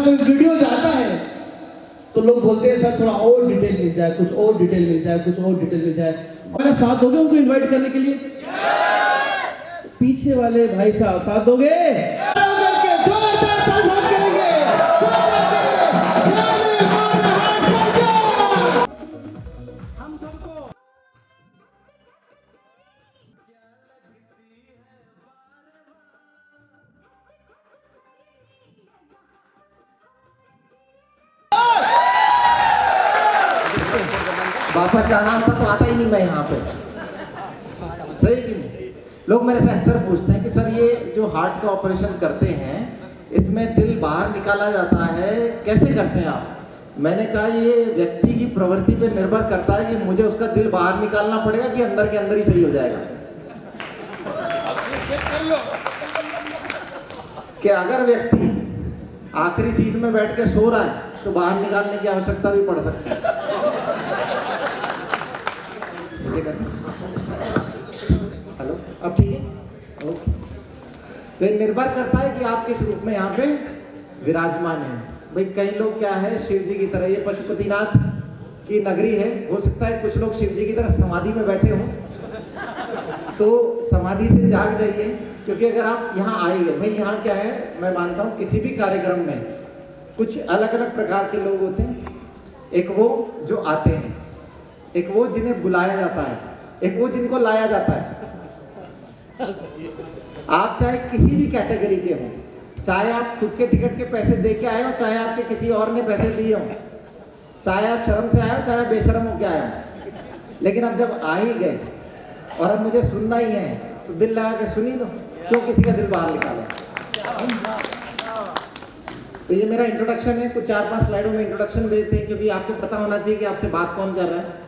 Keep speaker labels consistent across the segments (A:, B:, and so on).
A: कोई वीडियो जाता है तो लोग बोलते हैं सर थोड़ा और डिटेल मिल जाए, कुछ और डिटेल मिल जाए, कुछ और डिटेल मिल जाए। और साथ दोगे उनको इनवाइट करने के लिए? पीछे वाले भाई साहब साथ दोगे?
B: बापा क्या नाम था तो आता ही नहीं मैं यहाँ पे, सही कि नहीं? लोग मेरे से अक्सर पूछते हैं कि सर ये जो हार्ट का ऑपरेशन करते हैं इसमें दिल बाहर निकाला जाता है, कैसे करते हैं आप? मैंने कहा ये व्यक्ति की प्रवृत्ति पे निर्भर करता है कि मुझे उसका दिल बाहर निकालना पड़ेगा कि अंदर के अंदर ही सही हो जाएगा। कि अगर व्यक्ति आखिरी सीट में बैठ के सो रहा है तो बाहर निकालने की आवश्यकता भी पड़ सकती है। हेलो, अब ठीक है? ओके। तो ये निर्भर करता है कि आप किस रूप में यहाँ पे विराजमान हैं। भाई कई लोग क्या है, शिव जी की तरह, ये पशुपतिनाथ की नगरी है, हो सकता है कुछ लोग शिव जी की तरह समाधि में बैठे हों, तो समाधि से जाग जाइए, क्योंकि अगर आप यहाँ आएंगे, भाई यहाँ क्या है, मैं मानता हूँ किसी भी कार्यक्रम में कुछ अलग अलग प्रकार के लोग होते हैं। एक वो जो आते हैं, एक वो जिन्हें बुलाया जाता है, एक वो जिनको लाया जाता है। आप चाहे किसी भी कैटेगरी के हों, चाहे आप खुद के टिकट के पैसे दे के आए हो, चाहे आपके किसी और ने पैसे दिए हों, चाहे आप शर्म से आए हो, चाहे बेशर्म हो के आए हो, लेकिन अब जब आ ही गए और अब मुझे सुनना ही है तो दिल लगा के सुनी लो, क्यों किसी का दिल बाहर निकाले। तो ये मेरा इंट्रोडक्शन है, कुछ 4-5 स्लाइडों में इंट्रोडक्शन देते हैं, क्योंकि आपको पता होना चाहिए कि आपसे बात कौन कर रहा है।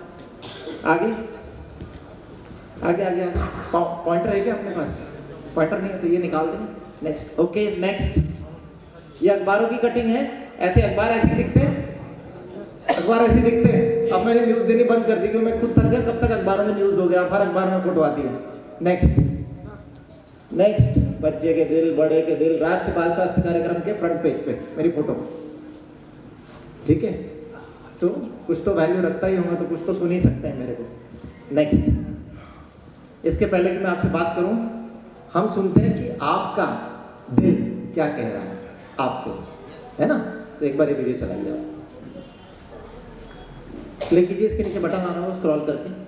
B: आगे आगे आगे आगे पॉइंटर है क्या अपने पास? पॉइंटर नहीं है तो ये निकाल दें। Next, okay next. ये अखबारों की कटिंग है, ऐसे अखबार ऐसे दिखते हैं, अखबार ऐसे दिखते हैं। अब मैंने न्यूज़ देनी बंद कर दी क्योंकि मैं खुद थक गया, कब तक अखबारों में न्यूज़ दोगे आप? हर अखबार में फोटो आती है। नेक्स्ट नेक्स्ट, बच्चे के दिल, बड़े के दिल, राष्ट्रीय बाल स्वास्थ्य कार्यक्रम के फ्रंट पेज पे मेरी फोटो, ठीक है? तो कुछ तो वैल्यू रखता ही होगा, तो कुछ तो सुन ही सकते हैं मेरे को। नेक्स्ट, इसके पहले कि मैं आपसे बात करूं, हम सुनते हैं कि आपका दिल क्या कह रहा है आपसे, है ना? तो एक बार ये वीडियो चलाइए आप, प्ले कीजिए, इसके नीचे बटन आ रहा है, स्क्रॉल करके।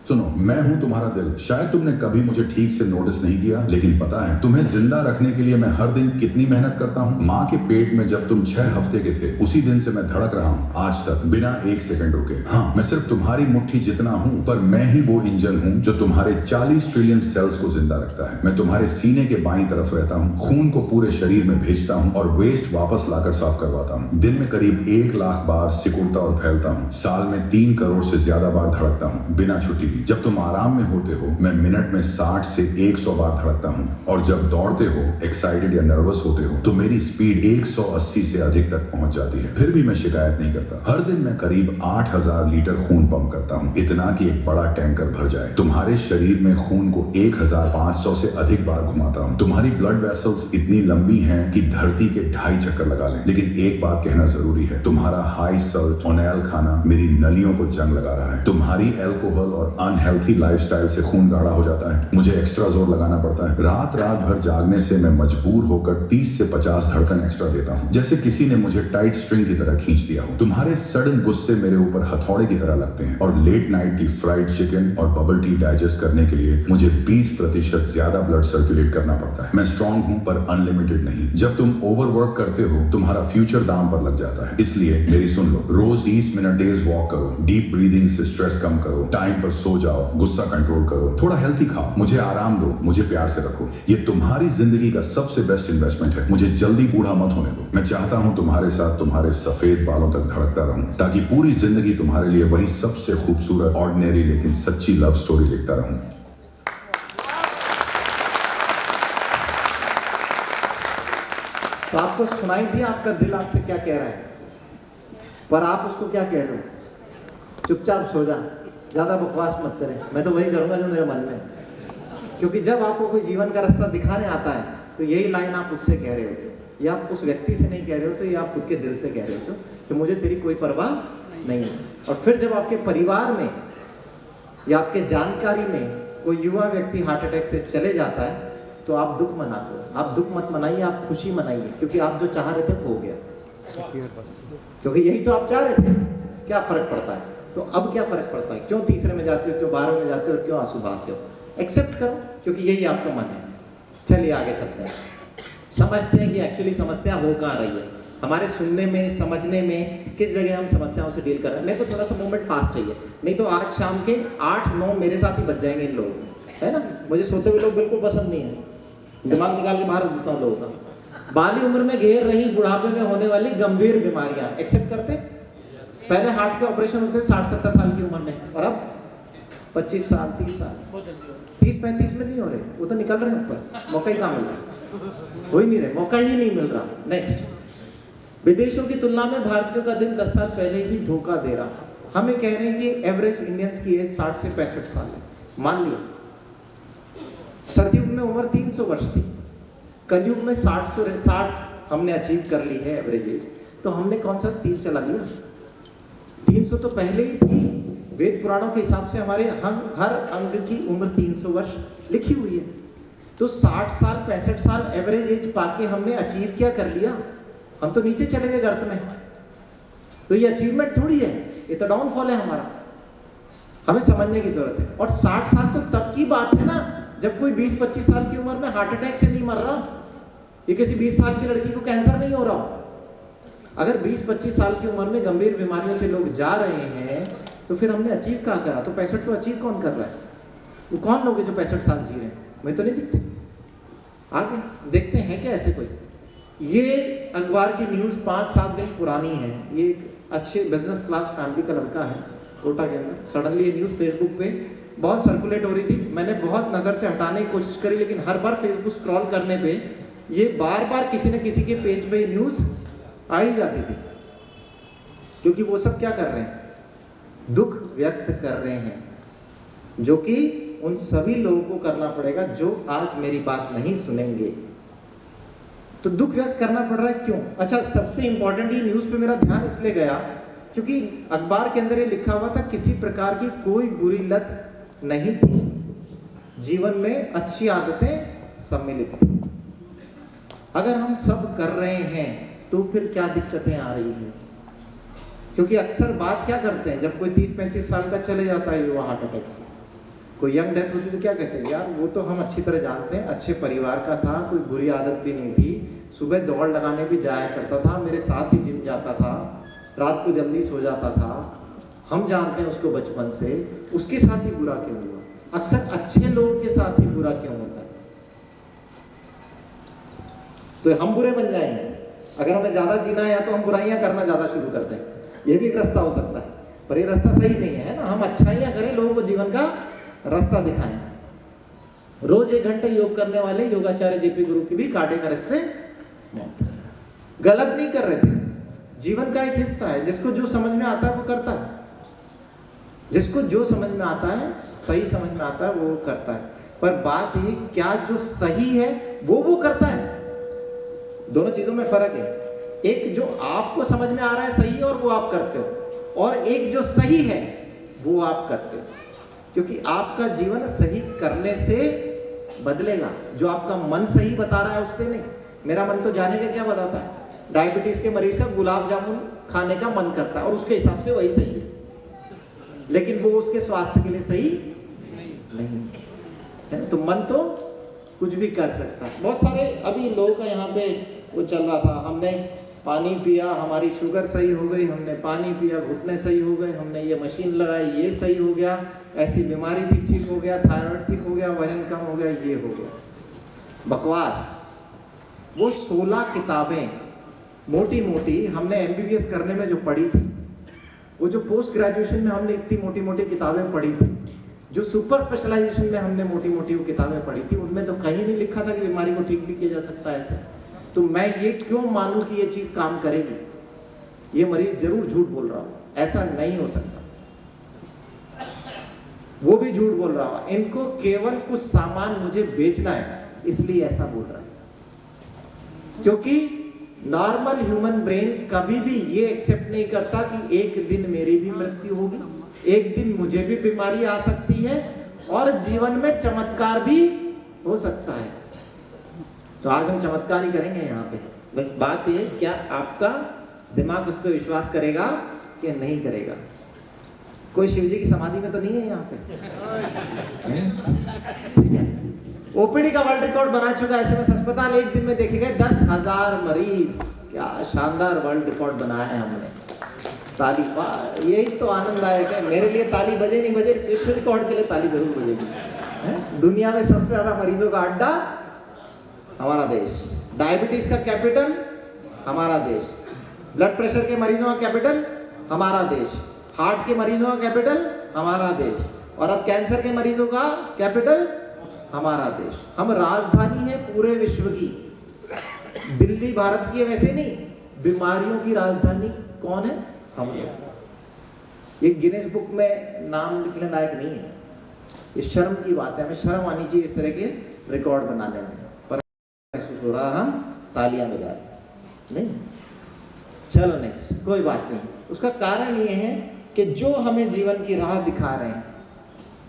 C: सुनो, मैं हूं तुम्हारा दिल। शायद तुमने कभी मुझे ठीक से नोटिस नहीं किया, लेकिन पता है तुम्हें जिंदा रखने के लिए मैं हर दिन कितनी मेहनत करता हूं। माँ के पेट में जब तुम 6 हफ्ते के थे, उसी दिन से मैं धड़क रहा हूं आज तक, बिना 1 सेकंड रुके। हाँ, मैं सिर्फ तुम्हारी मुट्ठी जितना हूं, पर मैं ही वो इंजन हूं जो तुम्हारे 40 ट्रिलियन सेल्स को जिंदा रखता है। मैं तुम्हारे सीने के बाईं तरफ रहता हूं, खून को पूरे शरीर में भेजता हूं और वेस्ट वापस लाकर साफ करवाता हूं। दिन में करीब 1 लाख बार सिकुड़ता और फैलता हूं। साल में 3 करोड़ से ज्यादा बार धड़कता हूं, बिना छुट्टी। जब तुम आराम में होते हो, मैं मिनट में 60 से 100 बार धड़कता हूं, और जब दौड़ते हो, एक्साइटेड या नर्वस होते हो, तो मेरी स्पीड 180 से अधिक तक पहुंच जाती है। फिर भी मैं शिकायत नहीं करता। हर दिन मैं करीब 8000 लीटर खून पंप करता हूं, इतना कि एक बड़ा टैंकर भर जाए। तुम्हारे शरीर में खून को 1500 से अधिक बार घुमाता हूं। तुम्हारी ब्लड वेसल्स इतनी लंबी हैं कि धरती के 2.5 चक्कर लगा लें। लेकिन एक बात कहना जरूरी है, तुम्हारा हाई सल्ट ओनेल खाना मेरी नलियों को जंग लगा रहा है। तुम्हारी अल्कोहल और अनहेल्थी लाइफस्टाइल से खून गाढ़ा हो जाता है। मुझे एक्स्ट्रा जोर लगाना पड़ता है। रात रात भर जागने से मैं मजबूर होकर 30 से 50 धड़कन एक्स्ट्रा देता हूँ, जैसे किसी ने मुझे टाइट स्ट्रिंग की तरह खींच दिया हो। तुम्हारे सडन गुस्से मेरे ऊपर हथौड़े की तरह लगते हैं, और लेट नाइट की फ्राइड चिकन और बबल टी डाइजेस्ट करने के लिए मुझे 20% ज्यादा ब्लड सर्कुलेट करना पड़ता है। मैं स्ट्रांग हूँ पर अनलिमिटेड नहीं। जब तुम ओवरवर्क करते हो, तुम्हारा फ्यूचर दाम पर लग जाता है। इसलिए मेरी सुन लो, रोज 30 मिनट तेज वॉक करो, डीप ब्रीदिंग से स्ट्रेस कम करो, टाइम पर सो जाओ, गुस्सा कंट्रोल करो, थोड़ा हेल्थी खाओ, मुझे आराम दो, मुझे प्यार से रखो। ये तुम्हारी जिंदगी का सबसे बेस्ट इन्वेस्टमेंट है। मुझे जल्दी बूढ़ा मत होने दो। मैं चाहता हूं तुम्हारे साथ तुम्हारे सफेद बालों तक धड़कता रहूं, ताकि पूरी जिंदगी तुम्हारे लिए वही सबसे खूबसूरत, ऑर्डिनरी लेकिन सच्ची लव स्टोरी लिखता रहूं।
B: तो आपको सुनाई दिया आपका दिल आपसे क्या कह रहा है, पर आप उसको क्या कह रहे हो? चुपचाप सो जा, ज्यादा बकवास मत करें। मैं तो वही करूंगा जो मेरे मन में, क्योंकि जब आपको कोई जीवन का रास्ता दिखाने आता है तो यही लाइन आप उससे कह रहे होते हैं। ये आप उस व्यक्ति से नहीं कह रहे हो, तो ये आप खुद के दिल से कह रहे हो कि मुझे तेरी कोई परवाह नहीं है। और फिर जब आपके परिवार में या आपके जानकारी में कोई युवा व्यक्ति हार्ट अटैक से चले जाता है तो आप दुख मनाते हो। आप दुख मत मनाइए, आप खुशी मनाइए, क्योंकि आप जो चाह रहे थे वो हो गया, क्योंकि यही तो आप चाह रहे थे। क्या फर्क पड़ता है? तो अब क्या फर्क पड़ता है? क्यों तीसरे में जाते हो, क्यों 12वें में जाते हो, क्यों आंसू बहाते हो? एक्सेप्ट करो, क्योंकि यही आपका मन है। चलिए आगे चलते हैं, समझते हैं कि एक्चुअली समस्या हो कहाँ रही है। हमारे सुनने में, समझने में किस जगह हम समस्याओं से डील कर रहे हैं। मेरे को थोड़ा सा मूवमेंट फास्ट चाहिए, नहीं तो आज शाम के 8-9 मेरे साथ ही बच जाएंगे इन लोगों को, है ना। मुझे सोते हुए लोग बिल्कुल पसंद नहीं है, दिमाग निकाल के बाहर देता हूँ लोगों का। बाली उम्र में घेर रही बुढ़ापे में होने वाली गंभीर बीमारियां एक्सेप्ट करते। पहले हार्ट के ऑपरेशन होते 60-70 साल की उम्र में, और अब 25 साल, 30 साल, 30-35 में नहीं हो रहे, वो तो निकल रहे हैं ऊपर। मौका ही कहाँ मिल रहा? हो ही नहीं रहे, मौका ही नहीं मिल रहा। नेक्स्ट, विदेशों की तुलना में भारतीयों का दिन 10 साल पहले ही धोखा दे रहा। हमें कह रहे हैं कि एवरेज इंडियंस की एज 60 से 65 साल है। मान लिया सतयुग में उम्र 300 वर्ष थी, कलयुग में 60 हमने अचीव कर ली है एवरेज एज, तो हमने कौन सा तीर चला लिया? 300 तो पहले ही थी। वेद पुराणों के हिसाब से हमारे हर अंग की उम्र 300 वर्ष लिखी हुई है। तो 60 साल 65 साल एवरेज एज पाके हमने अचीव क्या कर लिया? हम तो नीचे चले गए गर्त में। तो ये अचीवमेंट थोड़ी है, ये तो डाउनफॉल है हमारा। हमें समझने की जरूरत है। और 60 साल तो तब की बात है ना जब कोई 20-25 साल की उम्र में हार्ट अटैक से नहीं मर रहा, ये किसी 20 साल की लड़की को कैंसर नहीं हो रहा। अगर 20-25 साल की उम्र में गंभीर बीमारियों से लोग जा रहे हैं तो फिर हमने अचीव कहाँ करा? तो 65 तो अचीव कौन कर रहा है? वो कौन लोग हैं जो 65 साल जी रहे हैं? मुझे तो नहीं दिखते। आगे देखते हैं क्या ऐसे कोई? ये अखबार की न्यूज़ 5-7 दिन पुरानी है। ये एक अच्छे बिजनेस क्लास फैमिली का लड़का है कोटा के अंदर। सडनली ये न्यूज़ फेसबुक पे बहुत सर्कुलेट हो रही थी। मैंने बहुत नज़र से हटाने की कोशिश करी, लेकिन हर बार फेसबुक स्क्रॉल करने पे ये बार किसी न किसी के पेज पे न्यूज़ आ ही जाती थी। क्योंकि वो सब क्या कर रहे हैं? दुख व्यक्त कर रहे हैं, जो कि उन सभी लोगों को करना पड़ेगा जो आज मेरी बात नहीं सुनेंगे। तो दुख व्यक्त करना पड़ रहा है क्यों? अच्छा, सबसे इंपॉर्टेंट ये न्यूज़ पे मेरा ध्यान इसलिए गया क्योंकि अखबार के अंदर ये लिखा हुआ था किसी प्रकार की कोई बुरी लत नहीं थी, जीवन में अच्छी आदतें सम्मिलित थी। अगर हम सब कर रहे हैं तो फिर क्या दिक्कतें आ रही हैं? क्योंकि अक्सर बात क्या करते हैं, जब कोई 30-35 साल का चले जाता है युवा हार्ट अटैक से, कोई यंग डेथ होती है तो क्या कहते हैं? यार वो तो हम अच्छी तरह जानते हैं, अच्छे परिवार का था, कोई बुरी आदत भी नहीं थी, सुबह दौड़ लगाने भी जाया करता था, मेरे साथ ही जिम जाता था, रात को जल्दी सो जाता था, हम जानते हैं उसको बचपन से, उसके साथ ही बुरा क्यों हुआ? अक्सर अच्छे लोगों के साथ ही बुरा क्यों होता है? तो हम बुरे बन जाएंगे। अगर हमें ज्यादा जीना है तो हम बुराइयां करना ज्यादा शुरू कर दें, ये भी एक रास्ता हो सकता है, पर ये रास्ता सही नहीं है ना। हम अच्छाइयां करें, लोगों को जीवन का रास्ता दिखाएं। रोज 1 घंटे योग करने वाले योगाचार्य जेपी गुरु की भी कांटे का रस्से मौत। गलत नहीं कर रहे थे, जीवन का एक हिस्सा है। जिसको जो समझ में आता है वो करता है, जिसको जो समझ में आता है, सही समझ में आता है, वो करता है। पर बात ये, क्या जो सही है वो करता है? दोनों चीजों में फर्क है। एक जो आपको समझ में आ रहा है सही और वो आप करते हो, और एक जो सही है वो आप करते हो। क्योंकि आपका जीवन सही करने से बदलेगा, जो आपका मन सही बता रहा है उससे नहीं। मेरा मन तो जाने का क्या बताता है? डायबिटीज के मरीज का गुलाब जामुन खाने का मन करता है और उसके हिसाब से वही सही है, लेकिन वो उसके स्वास्थ्य के लिए सही नहीं है ना। तो मन तो कुछ भी कर सकता है। बहुत सारे अभी लोगों का यहाँ पे वो चल रहा था, हमने पानी पिया, हमारी शुगर सही हो गई, हमने पानी पिया, घुटने सही हो गए, हमने ये मशीन लगाई, ये सही हो गया, ऐसी बीमारी थी ठीक हो गया, थायराइड ठीक हो गया, वजन कम हो गया, ये हो गया। बकवास। वो 16 किताबें मोटी मोटी हमने MBBS करने में जो पढ़ी थी, वो जो पोस्ट ग्रेजुएशन में हमने इतनी मोटी मोटी किताबें पढ़ी थी, जो सुपर स्पेशलाइजेशन में हमने मोटी मोटी वो किताबें पढ़ी थी, उनमें तो कहीं नहीं लिखा था कि बीमारी को ठीक भी किया जा सकता है ऐसे। तो मैं ये क्यों मानूं कि ये चीज काम करेगी? ये मरीज जरूर झूठ बोल रहा हो, ऐसा नहीं हो सकता। वो भी झूठ बोल रहा हो, इनको केवल कुछ सामान मुझे बेचना है इसलिए ऐसा बोल रहा है। क्योंकि नॉर्मल ह्यूमन ब्रेन कभी भी ये एक्सेप्ट नहीं करता कि एक दिन मेरी भी मृत्यु होगी, एक दिन मुझे भी बीमारी आ सकती है और जीवन में चमत्कार भी हो सकता है। तो आज हम चमत्कार ही करेंगे यहाँ पे। बस बात ये, क्या आपका दिमाग उस पर विश्वास करेगा कि नहीं करेगा। कोई शिव जी की समाधि में तो नहीं है यहाँ पे, ठीक है। ओपीडी का वर्ल्ड रिकॉर्ड बना चुका है एसएमएस अस्पताल, एक दिन में देखे गए 10,000 मरीज। क्या शानदार वर्ल्ड रिकॉर्ड बनाया है हमने। ताली, वाह, यही तो आनंददायक है। मेरे लिए ताली बजे नहीं बजे, इस विश्व रिकॉर्ड के लिए ताली जरूर बजेगी। दुनिया में सबसे ज्यादा मरीजों का अड्डा हमारा देश, डायबिटीज का कैपिटल हमारा देश, ब्लड प्रेशर के मरीजों का कैपिटल हमारा देश, हार्ट के मरीजों का कैपिटल हमारा देश, और अब कैंसर के मरीजों का कैपिटल हमारा देश। हम राजधानी है पूरे विश्व की। दिल्ली भारत की है वैसे नहीं, बीमारियों की राजधानी कौन है? हम लोग। ये गिनेस बुक में नाम लिखने लायक नहीं है, ये शर्म की बात है। हमें शर्म आनी चाहिए इस तरह के रिकॉर्ड बनाने में। पर महसूस हो रहा, हम तालियां बजा रहे नहीं। चलो नेक्स्ट, कोई बात नहीं। उसका कारण ये है कि जो हमें जीवन की राह दिखा रहे हैं,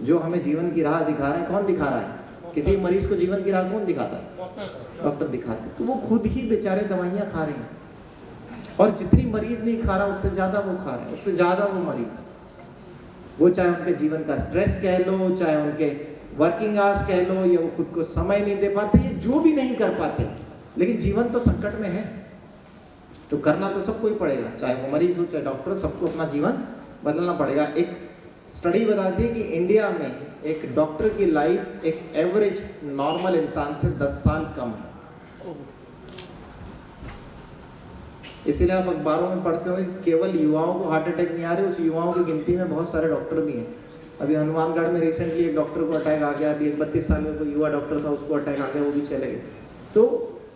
B: जो हमें जीवन की राह दिखा रहे हैं, कौन दिखा रहा है? किसी मरीज को जीवन की राह कौन दिखाता है? डॉक्टर दिखाते हैं। तो वो खुद ही बेचारे दवाइयां खा रहे हैं, और जितनी मरीज नहीं खा रहा उससे ज्यादा वो खा रहे हैं, उससे ज्यादा वो मरीज। वो चाहे उनके जीवन का स्ट्रेस कह लो, चाहे उनके वर्किंग आवर्स कह लो, या वो खुद को समय नहीं दे पाते, ये जो भी नहीं कर पाते, लेकिन जीवन तो संकट में है, तो करना तो सबको ही पड़ेगा, चाहे वो मरीज हो चाहे डॉक्टर, सबको अपना जीवन बदलना पड़ेगा। एक स्टडी बताती है कि इंडिया में एक डॉक्टर की लाइफ एक एवरेज नॉर्मल इंसान से 10 साल कम है। इसीलिए आप अखबारों में पढ़ते हो केवल युवाओं को हार्ट अटैक नहीं आ रहे, उस युवाओं की गिनती में बहुत सारे डॉक्टर भी हैं। अभी हनुमानगढ़ में रिसेंटली एक डॉक्टर को अटैक आ गया, अभी एक 32 साल में कोई युवा डॉक्टर था, उसको अटैक आ गया, वो भी चले गए। तो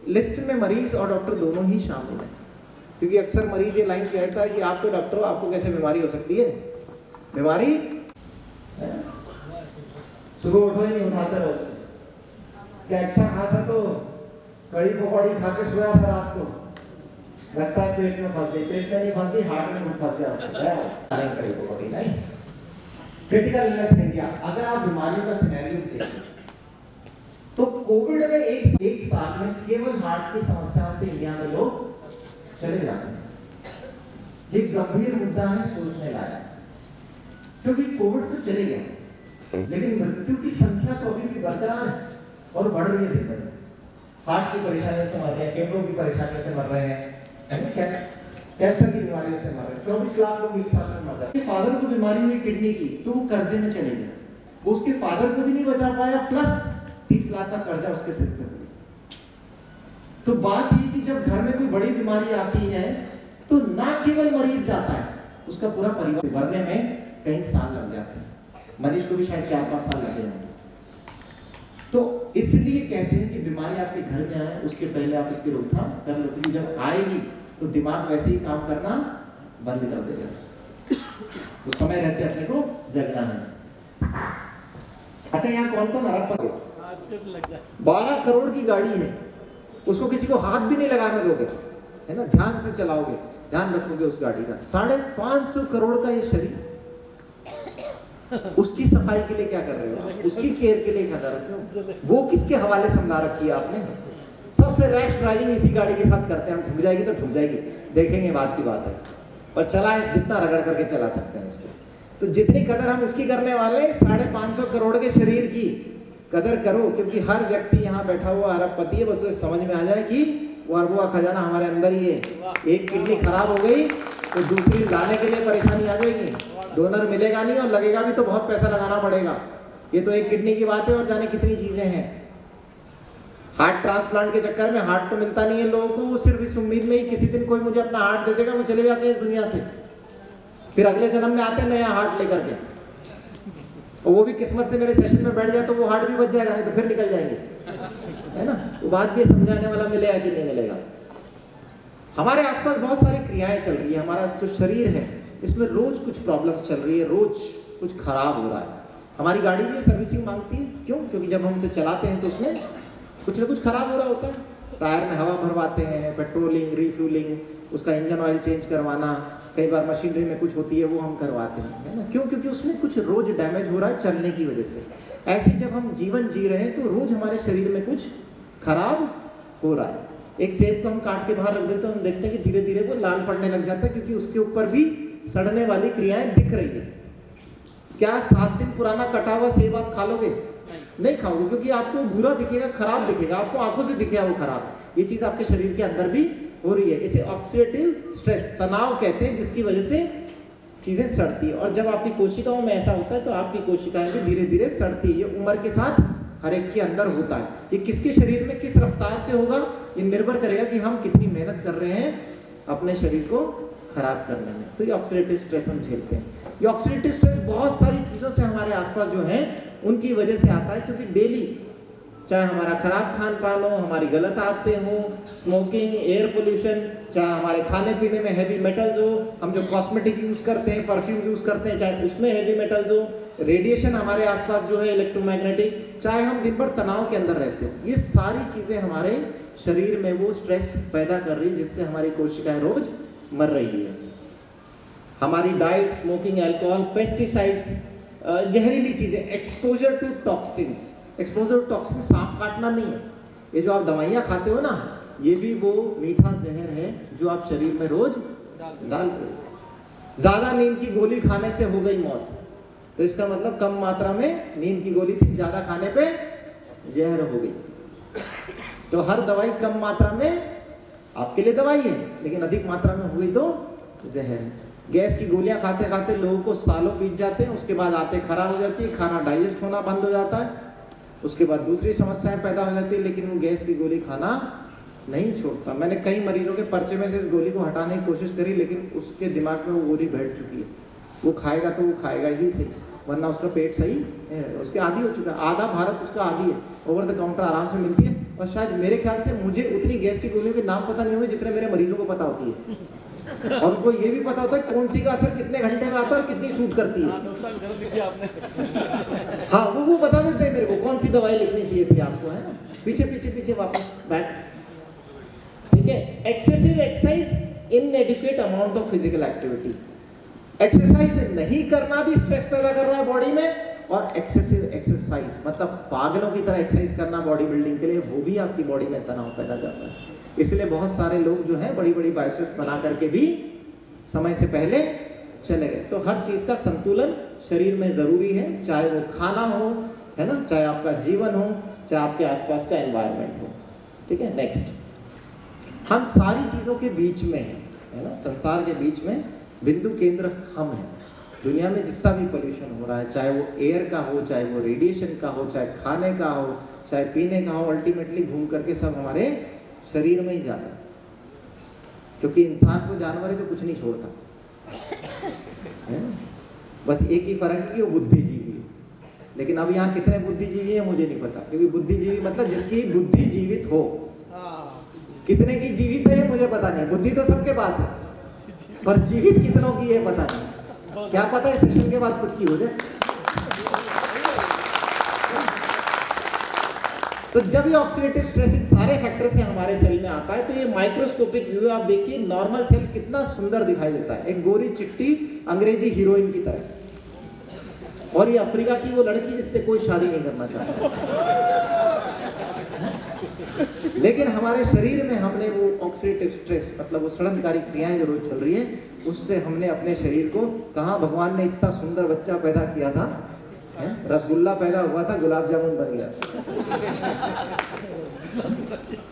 B: लिस्ट में मरीज और डॉक्टर दोनों ही शामिल हैं, क्योंकि अक्सर मरीज ये लाइन कहता है कि आप तो डॉक्टर हो, आपको कैसे बीमारी हो सकती है? बीमारी सुबह उठो ही नहीं, उठाते रहो। क्या अच्छा खासा तो कड़ी पकौड़ी खा के सोया था रात को, लगता है पेट में फंस गई, पेट में नहीं फंस गई, हार्ट में फंस गया। कड़ी पकौड़ी नहीं। क्रिटिकल इलनेस इन इंडिया, अगर आप बीमारियों का सिनेरियो देखें तो कोविड में एक साल में केवल हार्ट की समस्याओं से इंडिया में लोग चले जाते हैं। ये गंभीर मुद्दा है, सोचने लायक, क्योंकि कोविड तो चले गया, लेकिन मृत्यु की संख्या तो अभी भी बरकरार है और बढ़ रही है दिन ब दिन। हार्ट की परेशानियों से मर रहे हैं, फेफड़ों की परेशानियों से मर रहे हैं, कैंसर की बीमारियों से मर रहे हैं। 24 लाख लोग एक साथ में मर जाते हैं। फादर को बीमारी हुई किडनी की, तो वो कर्जे में चले गए, वो उसके फादर को भी नहीं बचा पाया, प्लस 30 लाख का कर्जा उसके सिर पे। तो बात ये कि जब घर में कोई बड़ी बीमारी आती है तो ना केवल मरीज जाता है, उसका पूरा परिवार भरने में कई साल लग जाते हैं। मरीज को भी शायद 4-5 साल लगे होंगे। तो इसलिए कहते हैं कि बीमारी आपके घर में आए उसके पहले आप इसकी रोकथाम कर लो, क्योंकि जब आएगी तो दिमाग वैसे ही काम करना बंद कर देगा। तो समय रहते अपने को जगना है। अच्छा, यहाँ कौन कौन अरबपति? 12 करोड़ की गाड़ी है, उसको किसी को हाथ भी नहीं लगाने दोगे, है ना, ध्यान से चलाओगे, ध्यान रखोगे उस गाड़ी का। 550 करोड़ का ये शरीर, उसकी सफाई के लिए क्या कर रहे हो? उसकी केयर के लिए क्या कर रहे हो? वो किसके हवाले संभाल रखी है आपने? सबसे रैश ड्राइविंग इसी गाड़ी के साथ करते हैं हम। ठुक जाएगी तो ठुक जाएगी, देखेंगे, बात की बात है, पर चला जितना रगड़ करके चला सकते हैं इसको। तो जितनी कदर हम उसकी करने वाले, 550 करोड़ के शरीर की कदर करो, क्योंकि हर व्यक्ति यहाँ बैठा हुआ अरबपति है। बस समझ में आ जाए कि वो अरबों का खजाना हमारे अंदर ही है। एक किडनी खराब हो गई तो दूसरी लाने के लिए परेशानी आ जाएगी, डोनर मिलेगा नहीं, और लगेगा भी तो बहुत पैसा लगाना पड़ेगा। ये तो एक किडनी की बात है, और जाने कितनी चीजें हैं। हार्ट ट्रांसप्लांट के चक्कर में हार्ट तो मिलता नहीं है लोगों को, वो सिर्फ इस उम्मीद में ही किसी दिन कोई मुझे अपना हार्ट दे देगा, वो चले जाते हैं इस दुनिया से। फिर अगले जन्म में आते हैं नया हार्ट लेकर के, और वो भी किस्मत से मेरे सेशन में बैठ जाए तो वो हार्ट भी बच जाएगा, नहीं तो फिर निकल जाएंगे, है ना। तो बात भी समझाने वाला मिलेगा कि नहीं मिलेगा। हमारे आसपास बहुत सारी क्रियाएं चल रही है। हमारा जो शरीर है इसमें रोज कुछ प्रॉब्लम्स चल रही है, रोज कुछ खराब हो रहा है। हमारी गाड़ी भी सर्विसिंग मांगती है, क्यों? क्योंकि जब हम उसे चलाते हैं तो उसमें कुछ ना कुछ खराब हो रहा होता है। टायर में हवा भरवाते हैं, पेट्रोलिंग, रिफ्यूलिंग, उसका इंजन ऑयल चेंज करवाना, कई बार मशीनरी में कुछ होती है वो हम करवाते हैं, है ना। क्यों? क्योंकि उसमें कुछ रोज डैमेज हो रहा है चलने की वजह से। ऐसे जब हम जीवन जी रहे हैं तो रोज हमारे शरीर में कुछ खराब हो रहा है। एक सेब को हम काट के बाहर रख देते हैं, हम देखते हैं कि धीरे धीरे वो लाल पड़ने लग जाता है, क्योंकि उसके ऊपर भी सड़ने वाली क्रियाएं दिख रही है। क्या 7 दिन पुराना कटा हुआ सेब आप खा लोगे? नहीं खाओगे, क्योंकि आपको बुरा दिखेगा, खराब दिखेगा, आपको आंखों से दिखेगा वो खराब। ये चीज आपके शरीर के अंदर भी हो रही है। इसे ऑक्सीडेटिव स्ट्रेस, तनाव कहते हैं, जिसकी वजह से चीजें सड़ती है। और जब आपकी कोशिकाओं में ऐसा होता है तो आपकी कोशिकाएं भी धीरे धीरे सड़ती है। ये उम्र के साथ हर एक के अंदर होता है। ये किसके शरीर में किस रफ्तार से होगा, ये निर्भर करेगा कि हम कितनी मेहनत कर रहे हैं अपने शरीर को खराब करने में। तो ये ऑक्सीडेटिव स्ट्रेस हम झेलते हैं। ये ऑक्सीडेटिव स्ट्रेस बहुत सारी चीज़ों से हमारे आसपास जो है उनकी वजह से आता है, क्योंकि डेली चाहे हमारा खराब खान पान हो, हमारी गलत आदतें हो, स्मोकिंग, एयर पोल्यूशन, चाहे हमारे खाने पीने में हैवी मेटल्स हो, हम जो कॉस्मेटिक यूज़ करते हैं, परफ्यूम यूज़ करते हैं, चाहे उसमें हैवी मेटल्स हो, रेडिएशन हमारे आसपास जो है इलेक्ट्रोमैग्नेटिक, चाहे हम दिन भर तनाव के अंदर रहते हो, ये सारी चीज़ें हमारे शरीर में वो स्ट्रेस पैदा कर रही है, जिससे हमारी कोशिकाएं रोज मर रही है। हमारी डाइट, स्मोकिंग, अल्कोहल, पेस्टिसाइड्स, जहरीली चीज़ें, exposure to toxins. Exposure to toxin सांप काटना नहीं है, ये जो आप दवाइयाँ खाते हो ना, ये भी वो मीठा जहर है जो आप शरीर में रोज डाल रहे हो। ज़्यादा नींद की गोली खाने से हो गई मौत, तो इसका मतलब कम मात्रा में नींद की गोली थी, ज़्यादा खाने पे जहर हो गई। तो हर दवाई कम मात्रा में आपके लिए दवाई है, लेकिन अधिक मात्रा में हुई तो जहर है। गैस की गोलियां खाते खाते लोगों को सालों बीत जाते हैं, उसके बाद आंतें खराब हो जाती है, खाना डाइजेस्ट होना बंद हो जाता है, उसके बाद दूसरी समस्याएं पैदा हो जाती है, लेकिन वो गैस की गोली खाना नहीं छोड़ता। मैंने कई मरीजों के पर्चे में से इस गोली को हटाने की कोशिश करी, लेकिन उसके दिमाग में वो गोली बैठ चुकी है। वो खाएगा तो वो खाएगा ही सही, वरना उसका पेट सही नहीं रहेगा। उसके आदी हो चुका है, आधा भारत उसका आदी है। ओवर द काउंटर आराम से मिलती है, और शायद मेरे ख्याल से मुझे उतनी गैस की गोलियों के नाम पता नहीं होंगे जितने मेरे मरीजों को पता होती है। और उनको ये भी पता होता है कौन सी का असर कितने घंटे में आता है और कितनी सूट करती है। हाँ, वो बता देते हैं मेरे को कौन सी दवाई लिखनी चाहिए थी आपको, है ना। पीछे पीछे पीछे वापस बैक, ठीक है। Excessive exercise, इनएडिक्वेट amount of physical activity. Exercise नहीं करना भी स्ट्रेस पैदा कर रहा है बॉडी में, और एक्सेसिव एक्सरसाइज मतलब पागलों की तरह एक्सरसाइज करना बॉडी बिल्डिंग के लिए, वो भी आपकी बॉडी में तनाव पैदा कर रहा है। इसलिए बहुत सारे लोग जो है बड़ी बड़ी बाइसेप्स बना करके भी समय से पहले चले गए। तो हर चीज़ का संतुलन शरीर में ज़रूरी है, चाहे वो खाना हो, है ना, चाहे आपका जीवन हो, चाहे आपके आसपास का एनवायरनमेंट हो, ठीक है। नेक्स्ट, हम सारी चीज़ों के बीच में हैं, है ना, संसार के बीच में बिंदु केंद्र हम हैं। दुनिया में जितना भी पोल्यूशन हो रहा है, चाहे वो एयर का हो, चाहे वो रेडिएशन का हो, चाहे खाने का हो, चाहे पीने का हो, अल्टीमेटली घूम करके सब हमारे शरीर में ही जाता है। क्योंकि इंसान को जानवर है जो कुछ नहीं छोड़ता है, बस एक ही फर्क है कि वो बुद्धिजीवी है। लेकिन अब यहाँ कितने बुद्धिजीवी है मुझे नहीं पता, क्योंकि बुद्धिजीवी मतलब जिसकी बुद्धि जीवित हो। कितने की जीवित है मुझे पता नहीं, बुद्धि तो सबके पास है, पर जीवित कितनों की है पता नहीं। क्या पता है सेशन के बाद कुछ की हो जाए। तो जब ये ऑक्सीडेटिव स्ट्रेस इन सारे फैक्टर से हमारे शरीर में आता है, तो ये माइक्रोस्कोपिक व्यू आप देखिए, नॉर्मल सेल कितना सुंदर दिखाई देता है, एक गोरी चिट्टी अंग्रेजी हीरोइन की तरह, और ये अफ्रीका की वो लड़की जिससे कोई शादी नहीं करना चाहता। लेकिन हमारे शरीर में हमने वो ऑक्सीडेटिव स्ट्रेस मतलब वो सड़नकारी क्रियाएं जो रोज चल रही है, उससे हमने अपने शरीर को, कहाँ भगवान ने इतना सुंदर बच्चा पैदा किया था, रसगुल्ला पैदा हुआ था, गुलाब जामुन बन गया।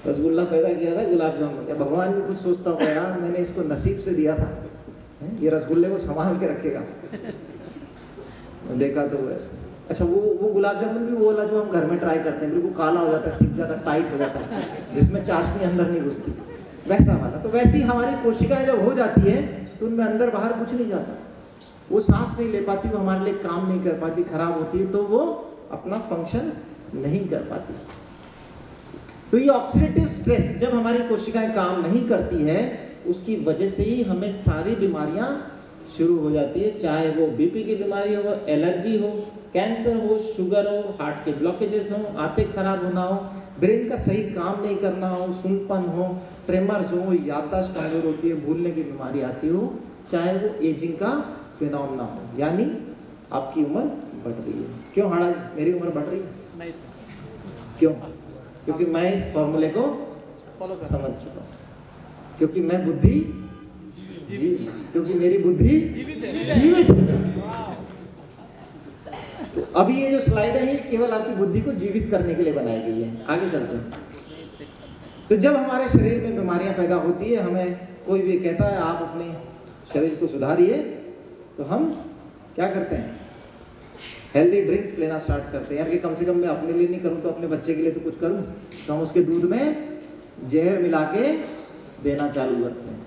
B: रसगुल्ला पैदा किया था, गुलाब जामुन बन गया। भगवान भी कुछ सोचता होगा, यार मैंने इसको नसीब से दिया था, ये रसगुल्ले को संभाल के रखेगा। देखा तो वैसे। अच्छा, वो गुलाब जामुन भी वो वाला जो हम घर में ट्राई करते हैं, बिल्कुल काला हो जाता है, सिक जाता है, टाइट हो जाता है, जिसमें चाशनी अंदर नहीं घुसती, वैसा वाला। तो वैसी हमारी कोशिकाएं जब हो जाती है तो उनमें अंदर बाहर कुछ नहीं जाता, वो सांस नहीं ले पाती, वो हमारे लिए काम नहीं कर पाती, खराब होती है, तो वो अपना फंक्शन नहीं कर पाती। तो ये ऑक्सीडेटिव स्ट्रेस जब हमारी कोशिकाएं काम नहीं करती है, उसकी वजह से ही हमें सारी बीमारियां शुरू हो जाती है, चाहे वो बीपी की बीमारी हो, एलर्जी हो, कैंसर हो, शुगर हो, हार्ट के ब्लॉकेजेस हो, आंतें खराब होना हो, ब्रेन का सही काम नहीं करना हो, सुनपन हो, ट्रेमर्स हो, याददाश्त कमजोर होती है, भूलने की बीमारी आती हो, चाहे वो एजिंग का फिनोमेना हो, यानी आपकी उम्र बढ़ रही है। क्यों महाराज मेरी उम्र बढ़ रही है?
A: नहीं सर,
B: क्यों? क्योंकि मैं इस फॉर्मूले को
A: फॉलो कर
B: समझ चुका हूँ, क्योंकि मैं बुद्धि क्योंकि मेरी बुद्धि जीवित है। तो अभी ये जो स्लाइड है ये केवल आपकी बुद्धि को जीवित करने के लिए बनाई गई है। आगे चलते हैं। तो जब हमारे शरीर में बीमारियां पैदा होती है, हमें कोई भी कहता है आप अपने शरीर को सुधारिए, तो हम क्या करते हैं? हेल्दी ड्रिंक्स लेना स्टार्ट करते हैं यार, कि कम से कम मैं अपने लिए नहीं करूं तो अपने बच्चे के लिए तो कुछ करूं। तो हम उसके दूध में जहर मिला के देना चालू करते हैं,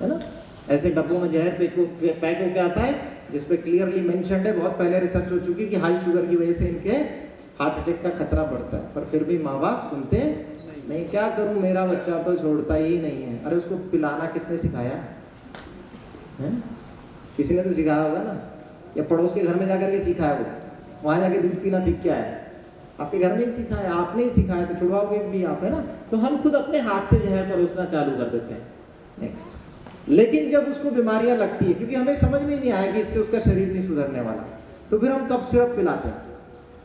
B: है ना। ऐसे डब्बों में जहर पैक होकर आता है जिसपे क्लियरली मेंशन्ड है, बहुत पहले रिसर्च हो चुकी कि हाई शुगर की वजह से इनके हार्ट अटैक का खतरा बढ़ता है, पर फिर भी माँ बाप सुनते नहीं। क्या करूं, मेरा बच्चा तो छोड़ता ही नहीं है। अरे उसको पिलाना किसने सिखाया है? किसी ने तो सिखाया होगा ना, या पड़ोस के घर में जाकर के सीखा है, वो वहां जाके दूध पीना सीख के आया है। आपके घर में ही सिखाया, आपने ही सिखाया, तो छुड़वाओगे भी आप, है ना। तो हम खुद अपने हाथ से जहर परोसना चालू कर देते हैं। नेक्स्ट, लेकिन जब उसको बीमारियां लगती है, क्योंकि हमें समझ में नहीं आया कि इससे उसका शरीर नहीं सुधरने वाला, तो फिर हम कफ सिरप पिलाते हैं।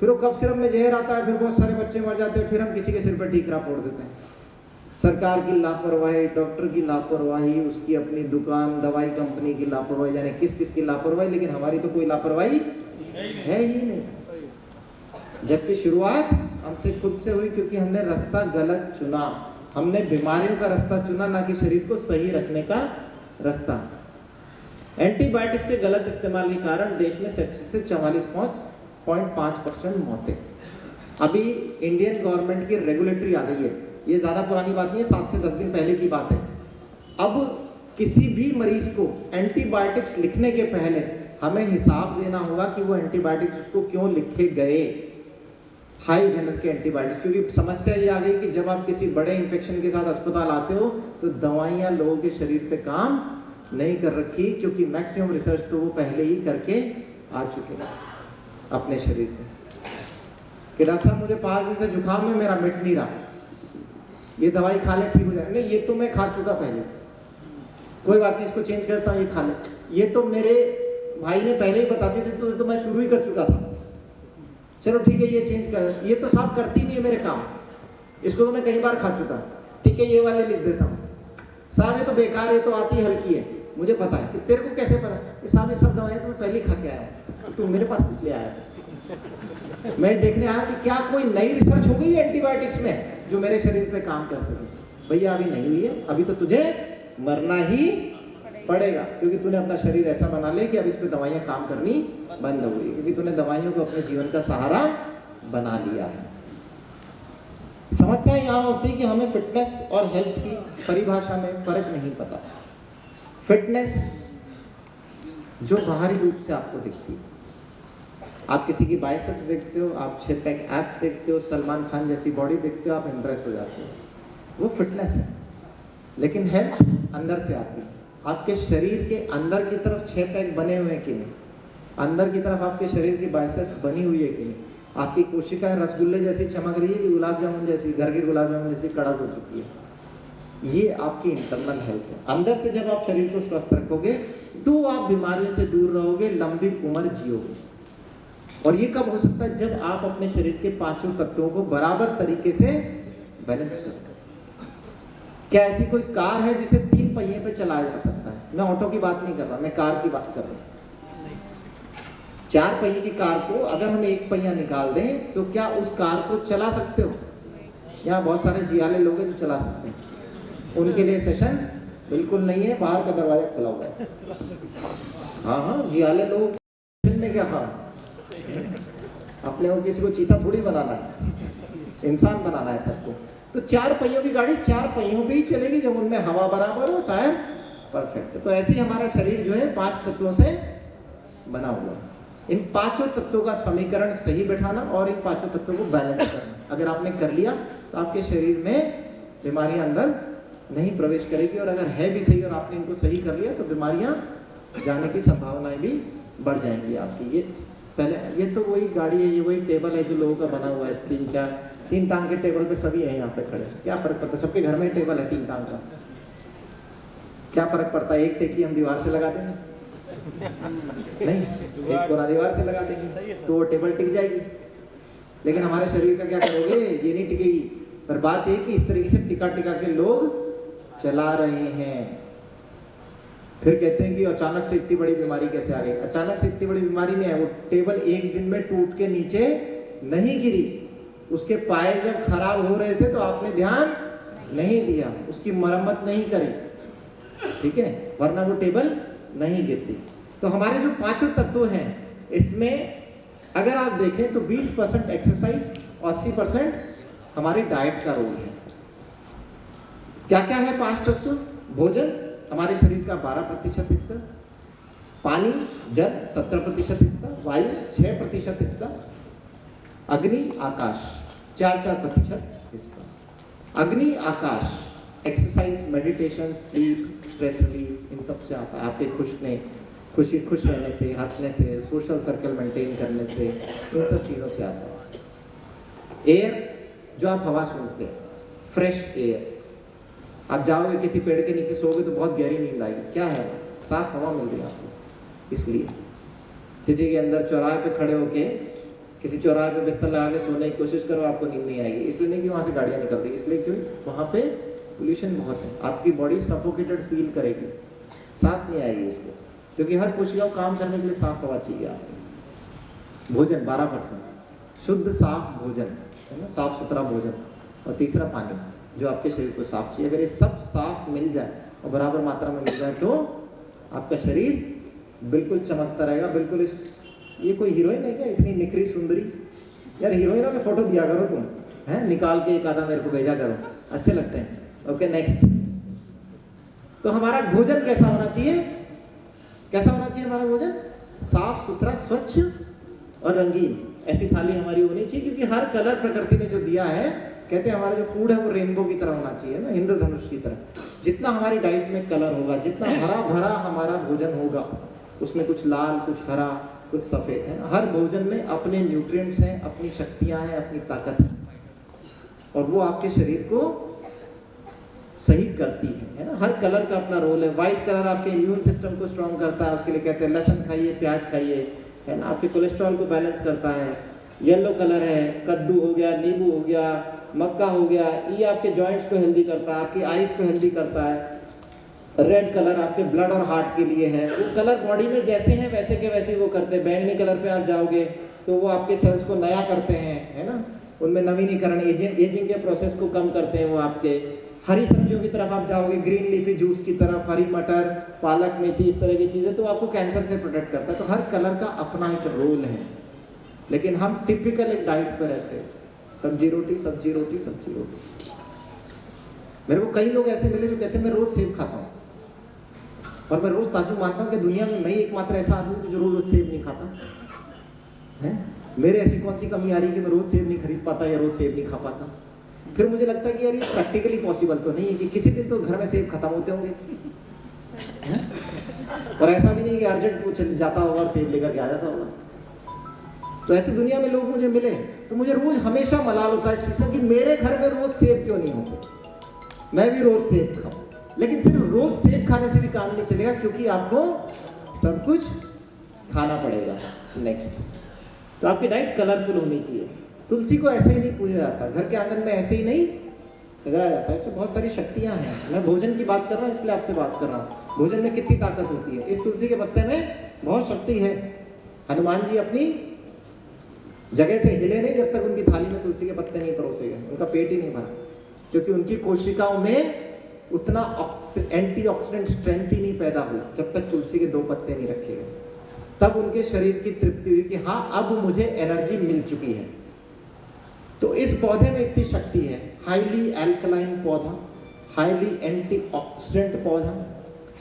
B: फिर वो कफ सिरप में जहर आता है, फिर बहुत सारे बच्चे मर जाते हैं, फिर हम किसी के सिर पर ठीकरा फोड़ देते हैं। सरकार की लापरवाही, डॉक्टर की लापरवाही, उसकी अपनी दुकान, दवाई कंपनी की लापरवाही, यानी किस किस की लापरवाही, लेकिन हमारी तो कोई लापरवाही है ही नहीं। जबकि शुरुआत हमसे खुद से हुई, क्योंकि हमने रास्ता गलत चुना। हमने बीमारियों का रास्ता चुना, ना कि शरीर को सही रखने का रास्ता। एंटीबायोटिक्स के गलत इस्तेमाल के कारण देश में सेप्सिस से 44.5% मौतें। अभी इंडियन गवर्नमेंट की रेगुलेटरी आ गई है, ये ज़्यादा पुरानी बात नहीं है, 7 से 10 दिन पहले की बात है। अब किसी भी मरीज को एंटीबायोटिक्स लिखने के पहले हमें हिसाब देना होगा कि वो एंटीबायोटिक्स उसको क्यों लिखे गए, हाई जेनर के एंटीबायोटिक्स। क्योंकि समस्या ये आ गई कि जब आप किसी बड़े इन्फेक्शन के साथ अस्पताल आते हो तो दवाइयाँ लोगों के शरीर पे काम नहीं कर रखी, क्योंकि मैक्सिमम रिसर्च तो वो पहले ही करके आ चुके हैं अपने शरीर पे कि डॉक्टर साहब मुझे 5 दिन से जुकाम में मेरा मिट नहीं रहा, ये दवाई खा ले ठीक हो जाए। नहीं, ये तो मैं खा चुका पहले, कोई बात नहीं, इसको चेंज करता हूँ, ये खा ले। ये तो मेरे भाई ने पहले ही बता दी थी, तो मैं शुरू ही कर चुका था, चलो ठीक है ये चेंज कर। ये तो साहब करती नहीं है मेरे काम, इसको तो मैं कई बार खा चुका, ठीक है ये वाले लिख देता हूँ। साहब ये तो बेकार है, तो आती हल्की है, मुझे पता है। तेरे को कैसे पता? साहब ये सब दवाइयाँ तो मैं पहले ही खा के आया हूँ, तो मेरे पास किस लिए आया? मैं देखने आया कि क्या कोई नई रिसर्च हो गई है एंटीबायोटिक्स में जो मेरे शरीर पे काम कर सके। भैया अभी नहीं हुई है, अभी तो तुझे मरना ही पड़ेगा, क्योंकि तूने अपना शरीर ऐसा बना ले कि अब इस पे दवाइयाँ काम करनी बंद हो गई, क्योंकि तूने दवाइयों को अपने जीवन का सहारा बना लिया है। समस्या यहाँ होती है कि हमें फिटनेस और हेल्थ की परिभाषा में फर्क नहीं पता। फिटनेस जो बाहरी रूप से आपको दिखती है, आप किसी की बाइसेप्स देखते हो, आप 6 पैक एब्स देखते हो, सलमान खान जैसी बॉडी देखते हो, आप इम्प्रेस हो जाते हो, वो फिटनेस है। लेकिन हेल्थ अंदर से आती है। आपके शरीर के अंदर की तरफ 6 पैक बने हुए हैं कि नहीं, अंदर की तरफ आपके शरीर की बाइसेप्स बनी हुई है कि नहीं, आपकी कोशिकाएं रसगुल्ले जैसी चमक रही है कि गुलाब जामुन जैसी, घर के गुलाब जामुन जैसी कड़क हो चुकी है, ये आपकी इंटरनल हेल्थ है। अंदर से जब आप शरीर को स्वस्थ रखोगे तो आप बीमारियों से दूर रहोगे, लंबी उम्र जियोगे। और ये कब हो सकता है? जब आप अपने शरीर के 5 तत्वों को बराबर तरीके से बैलेंस कर सकते। क्या ऐसी कोई कार है जिसे 3 पहिए पे चलाया जा सकता है? मैं ऑटो की बात नहीं कर रहा, मैं कार की बात कर रहा हूँ। 4 पहिए की कार को अगर हम 1 पहिया निकाल दें तो क्या उस कार को चला सकते हो? यहाँ बहुत सारे जियाले लोग हैं जो चला सकते हैं, उनके लिए सेशन बिल्कुल नहीं है, बाहर का दरवाजा खुला हुआ है। हाँ, जियाले लोग में क्या खा, अपने को किसी को चीता थोड़ी बनाना है, इंसान बनाना है सबको। तो 4 पहियों की गाड़ी 4 पहियों पे ही चलेगी जब उनमें हवा बराबर हो, टायर परफेक्ट है। तो ऐसे ही हमारा शरीर जो है 5 तत्वों से बना हुआ है। इन 5 तत्वों का समीकरण सही बैठाना और इन 5 तत्वों को बैलेंस करना, अगर आपने कर लिया तो आपके शरीर में बीमारियां अंदर नहीं प्रवेश करेगी, और अगर है भी सही और आपने इनको सही कर लिया तो बीमारियां जाने की संभावनाएं भी बढ़ जाएंगी आपकी। ये पहले, ये तो वही गाड़ी है, ये वही टेबल है जो लोगों का बना हुआ है, 3-4 3 टांग के टेबल पे सभी है यहाँ पे खड़े, क्या फर्क पड़ता है? सबके घर में टेबल है 3 टांग का, क्या फर्क पड़ता है? एक टेकी हम दीवार से लगा देंगे, नहीं, एक कोना दीवार से लगा देंगे तो वो टेबल टिक जाएगी। लेकिन हमारे शरीर का क्या करोगे? ये नहीं टिकेगी। पर बात ये कि इस तरीके से टिका टिका के लोग चला रहे हैं। फिर कहते हैं कि अचानक से इतनी बड़ी बीमारी कैसे आ गई? अचानक से इतनी बड़ी बीमारी नहीं है, वो टेबल एक दिन में टूट के नीचे नहीं गिरी, उसके पाए जब खराब हो रहे थे तो आपने ध्यान नहीं दिया, उसकी मरम्मत नहीं करी, ठीक है, वरना वो टेबल नहीं गिरती। तो हमारे जो 5 तत्व हैं, इसमें अगर आप देखें तो 20% एक्सरसाइज, 80% हमारी डाइट का रोल है। क्या क्या है 5 तत्व? भोजन हमारे शरीर का 12% हिस्सा, पानी जल 17% हिस्सा, वायु 6% हिस्सा, अग्नि आकाश 4% हिस्सा। अग्नि आकाश exercise, meditation, sleep, stress relief, इन सब से आता है। आपके खुश रहने से, हंसने से, सोशल सर्कल मेंटेन करने से, इन सब चीज़ों से आता है। एयर, जो आप हवा सूंघते हैं, फ्रेश एयर, आप जाओगे किसी पेड़ के नीचे सोओगे तो बहुत गहरी नींद आएगी, क्या है? साफ हवा मिल रही है आपको। इसलिए सिटी के अंदर चौराहे पे खड़े होके किसी चौराहे पे बिस्तर लगा के सोने की कोशिश करो, आपको नींद नहीं आएगी। इसलिए नहीं कि वहाँ से गाड़ियाँ निकल रही, इसलिए क्यों? वहाँ पे पोल्यूशन बहुत है, आपकी बॉडी सफोकेटेड फील करेगी, सांस नहीं आएगी उसको, क्योंकि हर कोशिका को काम करने के लिए साफ हवा चाहिए आपको। भोजन 12%, शुद्ध साफ भोजन है ना, साफ सुथरा भोजन। और तीसरा पानी, जो आपके शरीर को साफ चाहिए। अगर ये सब साफ मिल जाए और बराबर मात्रा में मिल जाए तो आपका शरीर बिल्कुल चमकता रहेगा। बिल्कुल ये कोई हीरोइन है क्या इतनी निखरी सुंदरी? यार हीरोइनों में फोटो दिया करो तुम, हैं, निकाल के एक आधा मेरे को भेजा करो, अच्छे लगते हैं। Okay, next. तो हमारा भोजन कैसा होना चाहिए? कैसा होना चाहिए हमारा भोजन? साफ सुथरा, स्वच्छ और रंगीन। ऐसी थाली हमारी होनी चाहिए, क्योंकि हर कलर प्रकृति ने जो दिया है, कहते हैं हमारा जो फूड है वो रेनबो की तरह होना चाहिए ना, इंद्रधनुष की तरह। जितना हमारी डाइट में कलर होगा, जितना हरा भरा हमारा भोजन होगा, उसमें कुछ लाल, कुछ हरा, कुछ सफ़ेद, है ना। हर भोजन में अपने न्यूट्रिएंट्स हैं, अपनी शक्तियां हैं, अपनी ताकत है, और वो आपके शरीर को सही करती है ना। हर कलर का अपना रोल है। वाइट कलर आपके इम्यून सिस्टम को स्ट्रॉन्ग करता है, उसके लिए कहते हैं लहसुन खाइए, प्याज खाइए, है ना, आपके कोलेस्ट्रॉल को बैलेंस करता है। येलो कलर है, कद्दू हो गया, नींबू हो गया, मक्का हो गया, ये आपके जॉइंट्स को हेल्दी करता है, आपकी आइज को हेल्दी करता है। रेड कलर आपके ब्लड और हार्ट के लिए है। वो कलर बॉडी में जैसे हैं वैसे के वैसे वो करते हैं। बैंगनी कलर पे आप जाओगे तो वो आपके सेल्स को नया करते हैं, है ना, उनमें नवीनीकरण, एजिंग के प्रोसेस को कम करते हैं वो आपके। हरी सब्जियों की तरफ आप जाओगे, ग्रीन लीफी जूस की तरफ, हरी मटर, पालक, मेथी, इस तरह की चीज़ें, तो आपको कैंसर से प्रोटेक्ट करता है। तो हर कलर का अपना एक रोल है। लेकिन हम टिपिकल एक डाइट पर रहते हैं, सब्जी रोटी सब्जी रोटी सब्जी रोटी। मेरे को कई लोग ऐसे मिले जो कहते हैं मैं रोज सेब खाता हूँ, और मैं रोज ताजुब मानता हूँ कि दुनिया में मैं ही एकमात्र ऐसा आदमी हूँ जो रोज सेब नहीं खाता है। मेरे ऐसी कौन सी कमी आ रही है कि मैं रोज सेब नहीं खरीद पाता या रोज सेब नहीं खा पाता? फिर मुझे लगता है कि यार ये प्रैक्टिकली पॉसिबल तो नहीं है, कि किसी दिन तो घर में सेब खत्म होते होंगे, और ऐसा भी नहीं कि अर्जेंट कुछ जाता होगा और सेब लेकर के आ जाता होगा। तो ऐसी दुनिया में लोग मुझे मिले तो मुझे रोज हमेशा मलाल होता है इस चीज़ का कि मेरे घर में रोज सेब क्यों नहीं होते, मैं भी रोज सेब खाऊं। लेकिन सिर्फ रोज सेब खाने से भी काम नहीं चलेगा, क्योंकि आपको सब कुछ खाना पड़ेगा। नेक्स्ट, तो आपकी डाइट कलरफुल होनी चाहिए। तुलसी को ऐसे ही नहीं पूजा जाता, घर के आंगन में ऐसे ही नहीं सजाया जाता, इसमें बहुत सारी शक्तियां हैं। मैं भोजन की बात कर रहा हूँ, इसलिए आपसे बात कर रहा हूँ। भोजन में कितनी ताकत होती है, इस तुलसी के पत्ते में बहुत शक्ति है। हनुमान जी अपनी जगह से हिले नहीं जब तक उनकी थाली में तुलसी के पत्ते नहीं परोसे गए, उनका पेट ही नहीं भरा, क्योंकि उनकी कोशिकाओं में उतना एंटीऑक्सीडेंट स्ट्रेंथ ही नहीं पैदा हुई जब तक तुलसी के 2 पत्ते नहीं रखे गए। तब उनके शरीर की तृप्ति हुई कि हाँ अब मुझे एनर्जी मिल चुकी है। तो इस पौधे में इतनी शक्ति है। हाईली एल्कलाइन पौधा, हाईली एंटीऑक्सीडेंट पौधा,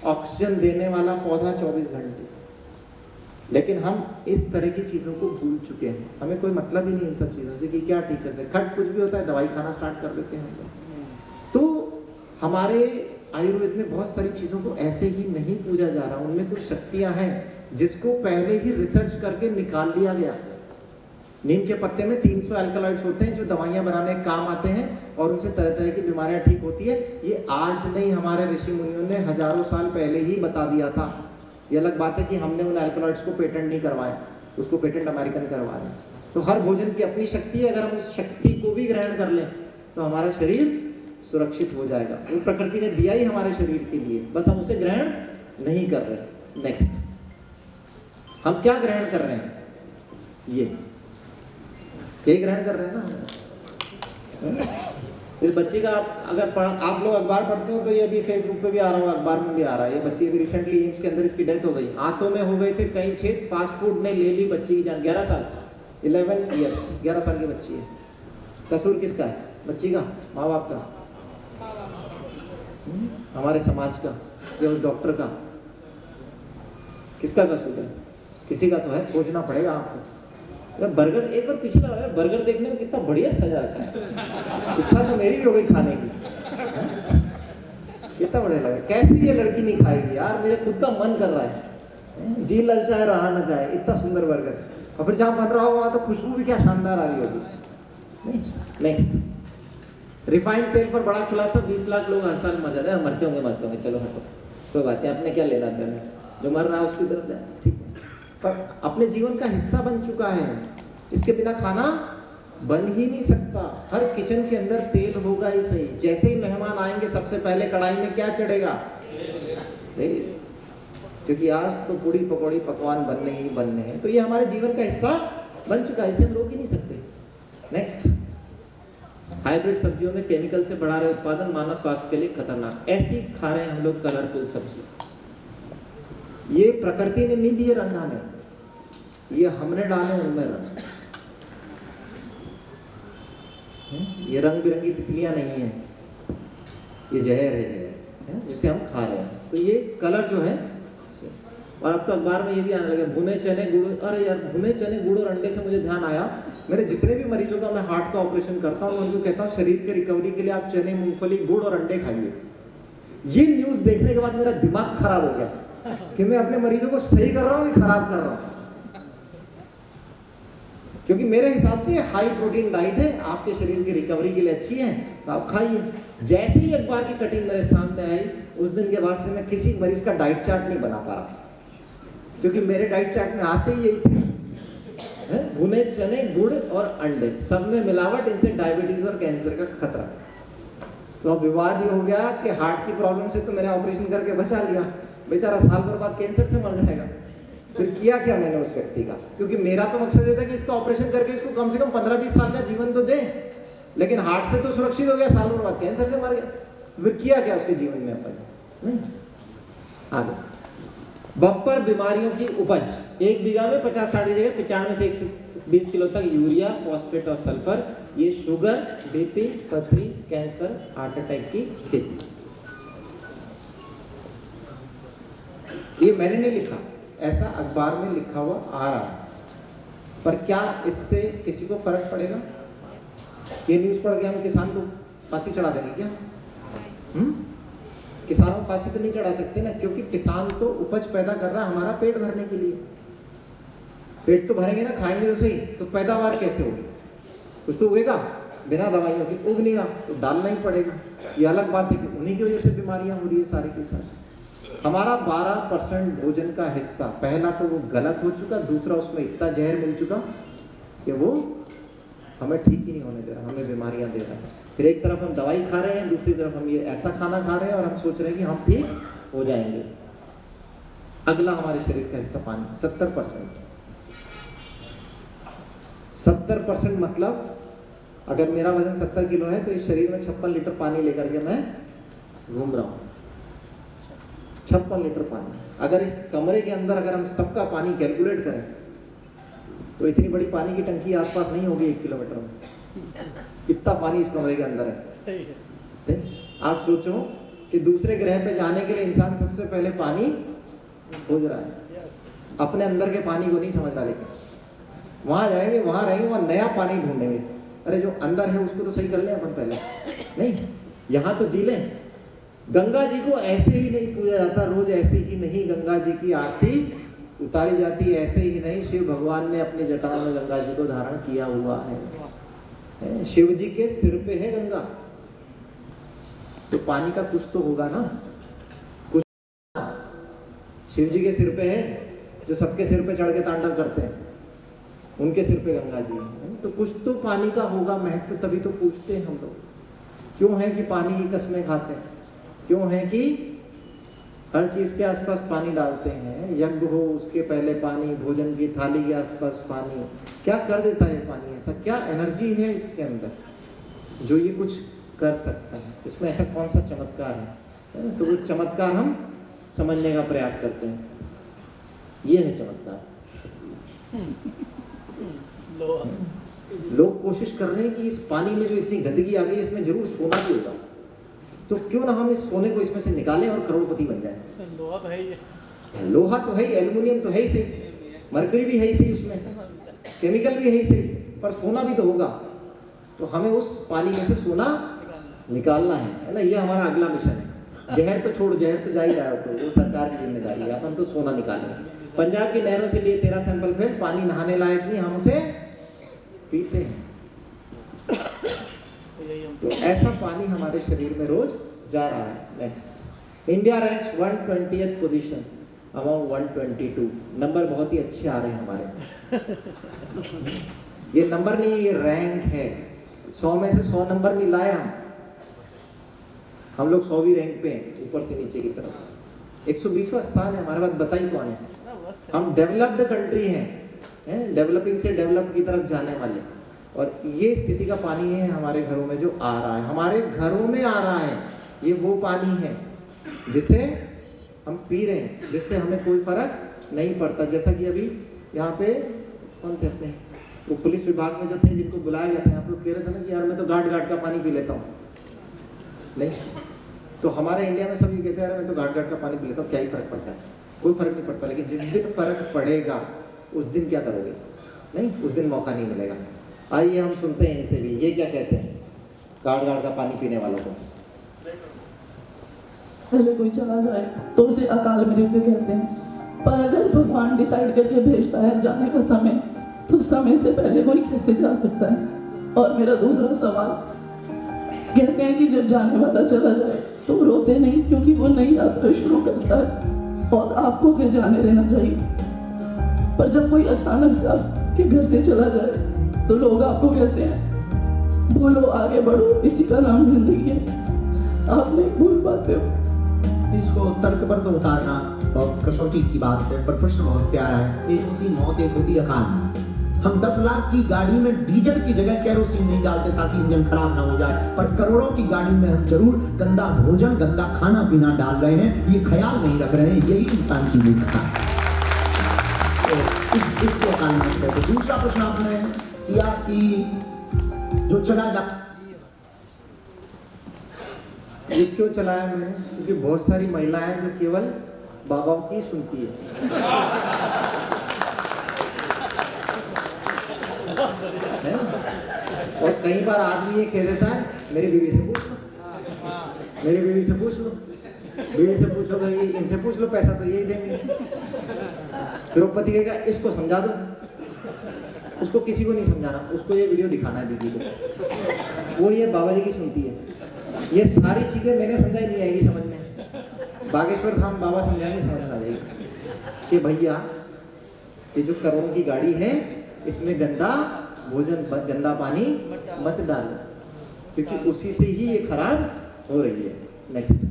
B: ऑक्सीजन देने वाला पौधा 24 घंटे। लेकिन हम इस तरह की चीज़ों को भूल चुके हैं, हमें कोई मतलब ही नहीं इन सब चीज़ों से कि क्या ठीक करते हैं। खट कुछ भी होता है दवाई खाना स्टार्ट कर देते हैं हम लोग। तो हमारे आयुर्वेद में बहुत सारी चीज़ों को ऐसे ही नहीं पूजा जा रहा, उनमें कुछ शक्तियां हैं जिसको पहले ही रिसर्च करके निकाल लिया गया। नीम के पत्ते में 300 अल्कलॉइड्स होते हैं जो दवाइयाँ बनाने के काम आते हैं और उनसे तरह तरह की बीमारियाँ ठीक होती है। ये आज नहीं, हमारे ऋषि मुनियों ने हजारों साल पहले ही बता दिया था। ये अलग बात है कि हमने उन अल्कलॉइड्स को पेटेंट नहीं करवाया, उसको पेटेंट अमेरिकन करवा रहे हैं। तो हर भोजन की अपनी शक्ति है, अगर हम उस शक्ति को भी ग्रहण कर लें तो हमारा शरीर सुरक्षित हो जाएगा। वो प्रकृति ने दिया ही हमारे शरीर के लिए, बस हम उसे ग्रहण नहीं कर रहे। नेक्स्ट, हम क्या ग्रहण कर रहे हैं? ये क्या ग्रहण कर रहे हैं ना। इस बच्ची का अगर आप लोग अखबार पढ़ते हो तो ये अभी फेसबुक पे भी आ रहा है, अखबार में भी आ रहा है। ये बच्ची अभी रिसेंटली एम्स के अंदर इसकी डेथ हो गई। आंतों में हो गए थे कई छेद, फास्ट फूड ने ले ली बच्ची की जान। 11 साल 11 ईयर्स 11 साल की बच्ची है। कसूर किसका है? बच्ची का, माँ बाप का, हमारे समाज का या उस डॉक्टर का? किसका कसूर है? किसी का तो है, खोजना पड़ेगा आपको। बर्गर एक बार पीछे लगा, बर्गर देखने में कितना बढ़िया सजा रखा है। इच्छा तो मेरी भी हो गई खाने की, कितना बढ़िया लगा। कैसी ये लड़की नहीं खाएगी यार, मेरे खुद का मन कर रहा है, जी ललचाए रहा न जाए, इतना सुंदर बर्गर। और फिर जहाँ बन रहा होगा तो खुशबू भी क्या शानदार आ रही होगी। नेक्स्ट, रिफाइंड तेल पर बड़ा खुलासा, 20 लाख लोग हर साल मर जाते हैं। मरते होंगे, चलो हटो, कोई बात नहीं, आपने क्या लेना देना, जो मर रहा है उसकी तरफ जाए, ठीक है। पर अपने जीवन का हिस्सा बन चुका है, इसके बिना खाना बन ही नहीं सकता। हर किचन के अंदर तेल होगा ही सही। जैसे ही मेहमान आएंगे सबसे पहले कढ़ाई में क्या चढ़ेगा? तेल, क्योंकि आज तो पूड़ी पकौड़ी पकवान बनने ही बनने हैं। तो ये हमारे जीवन का हिस्सा बन चुका है, इसे हम रोक ही नहीं सकते। नेक्स्ट, हाइब्रिड सब्जियों में केमिकल से बढ़ा रहे उत्पादन मानव स्वास्थ्य के लिए खतरनाक। ऐसी खा रहे हैं हम लोग कलरफुल सब्जी। ये प्रकृति ने नहीं दिए रंग हमें, ये हमने डाले उनमें रंग। ये रंग बिरंगी तितलियां नहीं है, ये जहर है जिसे हम खा रहे हैं। तो ये कलर जो है, और अब तो अखबार में ये भी आने लगे भुने चने गुड़। अरे यार, भुने चने गुड़ और अंडे से मुझे ध्यान आया, मेरे जितने भी मरीजों का मैं हार्ट का ऑपरेशन करता हूँ उनको कहता हूँ शरीर के रिकवरी के लिए आप चने, मूंगफली, गुड़ और अंडे खाइए। ये न्यूज देखने के बाद मेरा दिमाग खराब हो गया कि मैं अपने मरीजों को सही कर रहा हूँ कि खराब कर रहा हूँ। क्योंकि मेरे हिसाब से हाई प्रोटीन डाइट है, आपके शरीर की रिकवरी के लिए अच्छी है, तो आप खाइए। जैसे ही अखबार की कटिंग मेरे सामने आई, उस दिन के बाद से मैं किसी मरीज का डाइट चार्ट नहीं बना पा रहा, क्योंकि मेरे डाइट चार्ट में आते ही यही थे, भुने चने, गुड़ और अंडे, सब में मिलावट, इनसे डायबिटीज और कैंसर का खतरा। तो अब विवाद ये हो गया कि हार्ट की प्रॉब्लम से तो मैंने ऑपरेशन करके बचा लिया, बेचारा साल भर बाद कैंसर से मर जाएगा। फिर किया क्या मैंने उस व्यक्ति का? क्योंकि मेरा तो मकसद ये था कि इसका ऑपरेशन करके इसको कम से कम 15-20 साल का जीवन तो दें, लेकिन हार्ट से तो सुरक्षित हो गया, साल भर बाद कैंसर से मर गया। फिर किया क्या उसके जीवन में अपन? आगे, बम्पर बीमारियों की उपज। 1 बीघा में 50-60 जगह 95 से 120 किलो तक यूरिया, फॉस्फेट और सल्फर। ये शुगर, बीपी, पथरी, कैंसर, हार्ट अटैक की खेती। ये मैंने नहीं लिखा, ऐसा अखबार में लिखा हुआ आ रहा है। पर क्या इससे किसी को फर्क पड़ेगा? ये न्यूज़ पढ़ के हम किसान को फांसी चढ़ा देंगे क्या? किसानों को फांसी तो नहीं चढ़ा सकते ना, क्योंकि किसान तो उपज पैदा कर रहा है हमारा पेट भरने के लिए। पेट तो भरेंगे ना, खाएंगे तो सही, तो पैदावार कैसे होगी? कुछ तो उगेगा, बिना दवाइयों के उग नहीं रहा तो डालना ही पड़ेगा। ये अलग बात है कि उन्हीं की वजह से बीमारियां हो रही है सारी की सारी। हमारा 12% भोजन का हिस्सा, पहला तो वो गलत हो चुका, दूसरा उसमें इतना जहर मिल चुका कि वो हमें ठीक ही नहीं होने दे रहा, हमें बीमारियां दे रहा है। फिर एक तरफ हम दवाई खा रहे हैं, दूसरी तरफ हम ये ऐसा खाना खा रहे हैं और हम सोच रहे हैं कि हम ठीक हो जाएंगे। अगला हमारे शरीर का हिस्सा पानी, 70%। 70% मतलब अगर मेरा वजन 70 किलो है तो इस शरीर में 56 लीटर पानी लेकर के मैं घूम रहा हूँ। 56 लीटर पानी। अगर इस कमरे के अंदर अगर हम सबका पानी कैलकुलेट करें तो इतनी बड़ी पानी की टंकी आसपास नहीं होगी 1 किलोमीटर में। कितना पानी इस कमरे के अंदर है। आप सोचो कि दूसरे ग्रह पे जाने के लिए इंसान सबसे पहले पानी खोज रहा है, अपने अंदर के पानी को नहीं समझ रहा। लेकिन वहां जाएंगे, वहां रहेंगे, वहां नया पानी ढूंढेंगे। अरे जो अंदर है उसको तो सही कर लें अपन पहले, नहीं यहाँ तो जी लें। गंगा जी को ऐसे ही नहीं पूजा जाता, रोज ऐसे ही नहीं गंगा जी की आरती उतारी जाती है ऐसे ही नहीं, शिव भगवान ने अपनी जटाओं में गंगा जी को धारण किया हुआ है। शिव जी के सिर पे है गंगा, तो पानी का कुछ तो होगा ना, कुछ। शिव जी के सिर पे है, जो सबके सिर पे चढ़ के तांडव करते हैं, उनके सिर पे गंगा जी है, तो कुछ तो पानी का होगा महत्व। तभी तो पूछते हैं हम लोग, क्यों है कि पानी की कसमें खाते हैं, क्यों है कि हर चीज के आसपास पानी डालते हैं। यज्ञ हो उसके पहले पानी, भोजन की थाली के आसपास पानी। क्या कर देता है पानी? ऐसा क्या एनर्जी है इसके अंदर जो ये कुछ कर सकता है? इसमें ऐसा कौन सा चमत्कार है? तो वो चमत्कार हम समझने का प्रयास करते हैं। ये है चमत्कार। लोग कोशिश कर रहे हैं कि इस पानी में जो इतनी गंदगी आ गई, इसमें जरूर सोना भी होगा, तो क्यों ना हम इस सोने को इसमें से निकालें और करोड़पति बन जाए।
D: लोहा तो है ही,
B: लोहा तो है ही, एल्युमिनियम तो है ही सही, मरकरी भी है ही सही, उसमें केमिकल भी है ही सही, पर सोना भी तो होगा। तो हमें उस पानी में से सोना निकालना है ना। ये हमारा अगला मिशन है। जहर तो छोड़, जहर तो जा ही रहा है, तो वो सरकार की जिम्मेदारी है। अपन तो सोना निकालें। पंजाब की नहरों से लिए 13 सैंपल फिर पानी नहाने लायक नहीं, हम उसे पीते हैं। तो ऐसा पानी हमारे शरीर में रोज जा रहा है। Next, India ranks 120th position among 122। Number बहुत ही अच्छे आ रहे हैं हमारे। ये नंबर नहीं, ये रैंक है। 100 में से 100 नंबर नहीं लाए हम लोग 100वीं रैंक पे हैं, ऊपर से नीचे की तरफ। 120वां स्थान है हमारे पास। बताइए कौन है? हम डेवलप्ड कंट्री हैं, डेवलपिंग से डेवलप की तरफ जाने वाले। और ये स्थिति का पानी है हमारे घरों में जो आ रहा है, हमारे घरों में आ रहा है। ये वो पानी है जिसे हम पी रहे हैं, जिससे हमें कोई फर्क नहीं पड़ता। जैसा कि अभी यहाँ पे कौन थे अपने वो पुलिस विभाग में जो थे, जिनको बुलाया गया था, यहाँ पे कह रहे थे ना कि यार मैं तो घाट का पानी पी लेता हूँ। नहीं, तो हमारे इंडिया में सब ये कहते हैं यार मैं तो घाट का पानी पी लेता हूँ, क्या ही फर्क पड़ता है? कोई फर्क नहीं पड़ता। लेकिन जिस दिन फर्क पड़ेगा उस दिन क्या करोगे? नहीं, उस दिन मौका नहीं मिलेगा। आइए हम सुनते हैं इनसे भी, ये क्या कहते हैं घाट का पानी पीने वालों को।
E: पहले कोई चला जाए तो उसे अकाल मृत्यु कहते हैं, पर अगर भगवान डिसाइड करके भेजता है जाने का समय, तो समय से पहले कोई कैसे जा सकता है? और मेरा दूसरा सवाल, कहते हैं कि जब जाने वाला चला जाए तो रोते नहीं, क्योंकि वो नई यात्रा शुरू करता है और आपको उसे जाने देना चाहिए। पर जब कोई अचानक से आपके घर से चला जाए तो लोग आपको कहते हैं भूलो, आगे बढ़ो, इसी का नाम जिंदगी है। आप नहीं भूल पाते हो।
F: इसको तर्क पर तो उतारना बहुत कसौटी की बात है, पर प्रश्न बहुत प्यारा है। एक होती मौत, एक होती अकाल। हम 10 लाख की गाड़ी में डीजल की जगह केरोसिन नहीं डालते ताकि इंजन खराब ना हो जाए, पर करोड़ों की गाड़ी में हम जरूर गंदा भोजन, गंदा खाना पीना डाल रहे हैं, ये ख्याल नहीं रख रहे हैं। यही इंसान की मूर्खता है। तो इसको अकाल मौत कहते हैं। दूसरा प्रश्न आपने किया कि जो चला जा,
B: ये क्यों चलाया मैंने? क्योंकि बहुत सारी महिलाएं जो केवल बाबाओं की सुनती है। और कई बार आदमी ये कह देता है मेरी बीवी से पूछ लो, मेरी बीवी से पूछ लो, बीवी से पूछो भाई, इनसे पूछ लो, पैसा तो यही देंगे। द्रौपदी कहेगा इसको समझा दो, उसको किसी को नहीं समझाना, उसको ये वीडियो दिखाना है बीवी को, वो ये बाबा जी की सुनती है। ये सारी चीजें मैंने समझाई नहीं आएगी समझ में, बागेश्वर धाम बाबा समझाएंगे, समझ में आ जाएगी कि भैया ये जो करोड़ों की गाड़ी है इसमें गंदा भोजन, गंदा पानी मत डालो, क्योंकि उसी से ही ये खराब हो रही है। Next,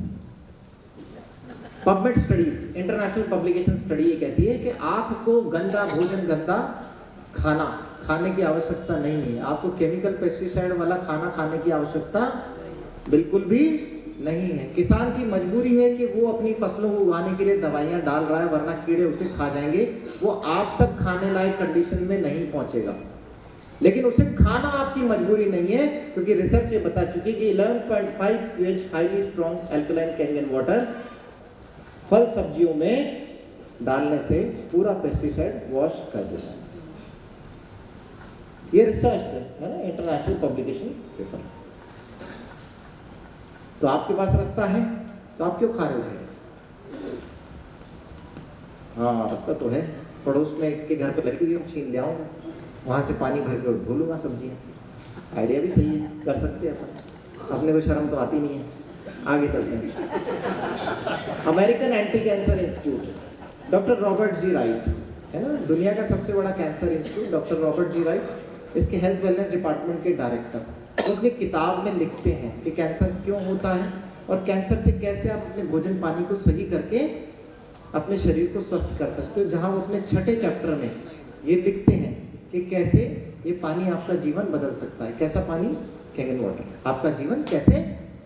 B: PubMed studies, international publication study ये कहती है कि आपको गंदा भोजन, गंदा खाना खाने की आवश्यकता नहीं है। आपको केमिकल पेस्टिसाइड वाला खाना खाने की आवश्यकता बिल्कुल भी नहीं है। किसान की मजबूरी है कि वो अपनी फसलों को उगाने के लिए दवाइयां डाल रहा है, वरना कीड़े उसे खा जाएंगे, वो आप तक खाने लायक कंडीशन में नहीं पहुंचेगा। लेकिन उसे खाना आपकी मजबूरी नहीं है, क्योंकि रिसर्च ये बता चुकी कि 11.5 pH highly strong alkaline canyon water फल सब्जियों में डालने से पूरा पेस्टिसाइड वॉश कर देता है। ये रिसर्च है ना, इंटरनेशनल पब्लिकेशन पेपर। तो आपके पास रास्ता है तो आप क्यों खा रहे हो? हाँ रास्ता तो है, पड़ोस में के घर पे लगी हुई मशीन ले आऊँगा, वहाँ से पानी भर के और धो लूँगा सब्जियाँ। आइडिया भी सही है, कर सकते हैं अपन, अपने को शर्म तो आती नहीं है। आगे चलते हैं। American anti cancer institute, doctor Robert G Wright है ना, दुनिया का सबसे बड़ा cancer institute, doctor Robert G Wright, इसके हेल्थ वेलनेस डिपार्टमेंट के डायरेक्टर, वो अपनी किताब में लिखते हैं कि कैंसर क्यों होता है और कैंसर से कैसे आप अपने भोजन पानी को सही करके अपने शरीर को स्वस्थ कर सकते हो, जहाँ वो अपने 6ठे चैप्टर में ये लिखते हैं कि कैसे ये पानी आपका जीवन बदल सकता है। कैसा पानी? कैंगन वाटर आपका जीवन कैसे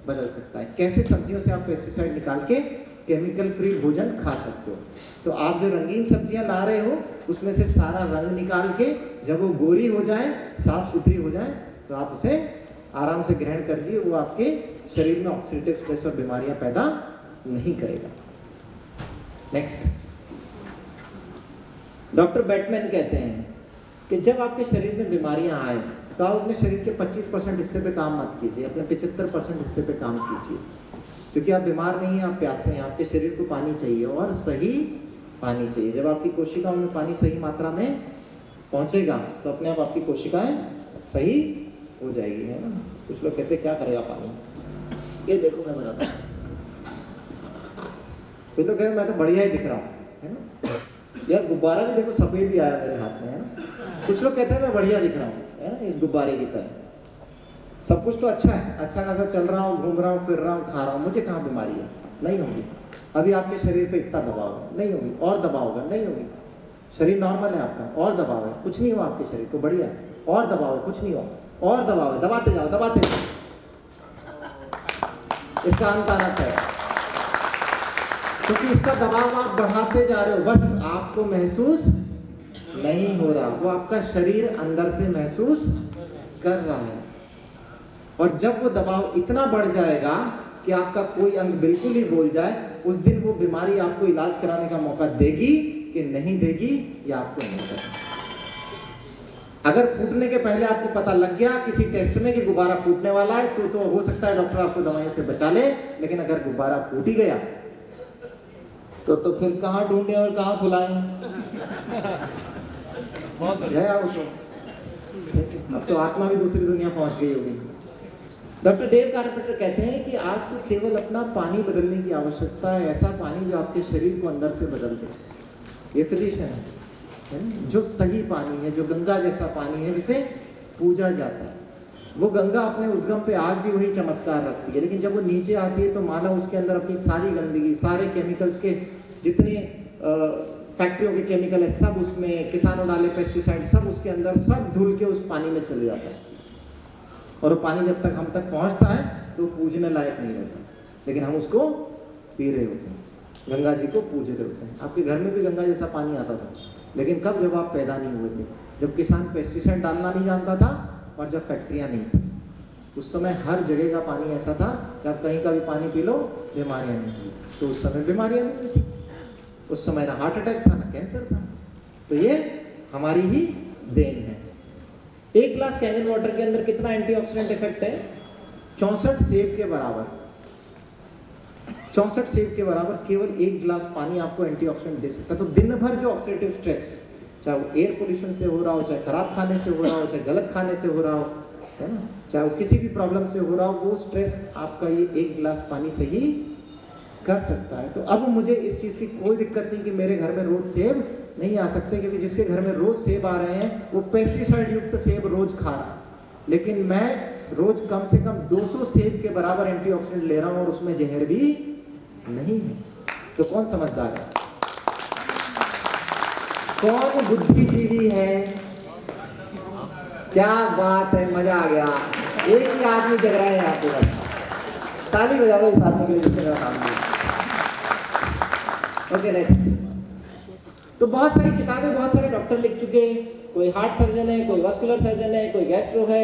B: बदल सकता है, कैसे सब्जियों से आप पेस्टिसाइड निकाल के केमिकल फ्री भोजन खा सकते हो। तो आप जो रंगीन सब्जियां ला रहे हो उसमें से सारा रंग निकाल के जब वो गोरी हो जाए, साफ सुथरी हो जाए, तो आप उसे आराम से ग्रहण कर दीजिए, वो आपके शरीर में ऑक्सीडेटिव स्ट्रेस और बीमारियां पैदा नहीं करेगा। नेक्स्ट, डॉक्टर बैटमैन कहते हैं कि जब आपके शरीर में बीमारियां आए तो आप अपने शरीर के 25% हिस्से पे काम मत कीजिए, अपने 75% हिस्से पे काम कीजिए, क्योंकि आप बीमार नहीं हैं, आप प्यासे हैं, आपके शरीर को पानी चाहिए और सही पानी चाहिए। जब आपकी कोशिकाओं में पानी सही मात्रा में पहुंचेगा तो अपने आप आपकी कोशिकाएं सही हो जाएगी, है ना। कुछ लोग कहते हैं क्या करेगा पानी, ये देखो मैं बताता हूँ। कुछ लोग कहते हैं मैं तो बढ़िया ही दिख रहा हूँ, है ना, यार गुब्बारा भी देखो सफेद ही आया मेरे हाथ में, है ना। कुछ लोग कहते हैं मैं बढ़िया दिख रहा हूँ, है ना, इस गुब्बारे की तरह। सब कुछ तो अच्छा है, अच्छा खासा चल रहा हूँ, घूम रहा हूँ, फिर रहा हूँ, खा रहा हूँ, मुझे कहाँ बीमारी है? नहीं होगी। अभी आपके शरीर पे इतना दबाव है, नहीं होगी। और दबाव होगा, नहीं होगी। शरीर नॉर्मल है आपका, और दबाव है, कुछ नहीं हुआ आपके शरीर को, बढ़िया है। और दबाव है, कुछ नहीं हुआ, और दबाव है, दबाते जाओ, दबाते जाओ, इसका अंत आना है, क्योंकि इसका दबाव आप बढ़ाते जा रहे हो, बस आपको महसूस नहीं हो रहा, वो आपका शरीर अंदर से महसूस कर रहा है। और जब वो दबाव इतना बढ़ जाएगा कि आपका कोई अंग बिल्कुल ही बोल जाए, उस दिन वो बीमारी आपको इलाज कराने का मौका देगी कि नहीं देगी, ये आपको नहीं पता। अगर फूटने के पहले आपको पता लग गया किसी टेस्ट में कि गुब्बारा फूटने वाला है, तो हो सकता है डॉक्टर आपको दवाइयों से बचा ले, लेकिन अगर गुब्बारा फूट ही गया तो फिर कहाँ ढूंढे और कहाँ फुलाएं। अब तो आत्मा भी दूसरी दुनिया पहुंच गई होगी। डॉक्टर डेव कारपेंटर कहते हैं कि आपको केवल अपना पानी बदलने की आवश्यकता है, ऐसा पानी जो आपके शरीर को अंदर से बदल दे। ये फिजिशियन है, जो सही पानी है, जो गंगा जैसा पानी है, जिसे पूजा जाता है। वो गंगा अपने उद्गम पे आज भी वही चमत्कार रखती है, लेकिन जब वो नीचे आती है तो मानव उसके अंदर अपनी सारी गंदगी, सारे केमिकल्स के जितने फैक्ट्रियों के केमिकल है, सब उसमें, किसानों डाले पेस्टिसाइड, सब उसके अंदर, सब धुल के उस पानी में चले जाता है। और वो पानी जब तक हम तक पहुंचता है तो पूजने लायक नहीं रहता, लेकिन हम उसको पी रहे होते हैं, गंगा जी को पूज रहे होते हैं। आपके घर में भी गंगा जैसा पानी आता था, लेकिन कब? जब आप पैदा नहीं हुए थे, जब किसान पेस्टिसाइड डालना नहीं जानता था और जब फैक्ट्रियाँ नहीं थी। उस समय हर जगह का पानी ऐसा था कि आप कहीं का भी पानी पी लो, बीमारियाँ नहीं थी। तो उस समय बीमारियाँ नहीं थी, उस समय ना हार्ट अटैक था ना कैंसर था। तो ये हमारी ही देन है। एक ग्लास कैंगन वाटर के अंदर कितना एंटीऑक्सीडेंट इफेक्ट है? 64 सेब के बराबर। 64 सेब के बराबर केवल एक गिलास पानी आपको एंटीऑक्सीडेंट दे सकता है। तो दिन भर जो ऑक्सीडेटिव स्ट्रेस, चाहे वो एयर पोल्यूशन से हो रहा हो, चाहे खराब खाने से हो रहा हो, चाहे गलत खाने से हो रहा हो, है ना, चाहे वो किसी भी प्रॉब्लम से हो रहा हो, वो स्ट्रेस आपका ये एक गिलास पानी से ही कर सकता है। तो अब मुझे इस चीज़ की कोई दिक्कत नहीं कि मेरे घर में रोज सेब नहीं आ सकते, क्योंकि जिसके घर में रोज सेब आ रहे हैं वो पेस्टिसाइड युक्त सेब रोज खा रहा है, लेकिन मैं रोज कम से कम 200 सेब के बराबर एंटीऑक्सीडेंट ले रहा हूं और उसमें जहर भी नहीं है। तो कौन समझदार है, कौन बुद्धिजीवी है? क्या बात है, मजा आ गया। एक ही आदमी जग रहा है यहाँ पे, बस ताली बजा दो इस आदमी के लिए जिसने मेरा काम किया। Okay next. तो बहुत सारी किताबें, बहुत सारे डॉक्टर लिख चुके हैं। कोई हार्ट सर्जन है, कोई वास्कुलर सर्जन है, कोई गैस्ट्रो है,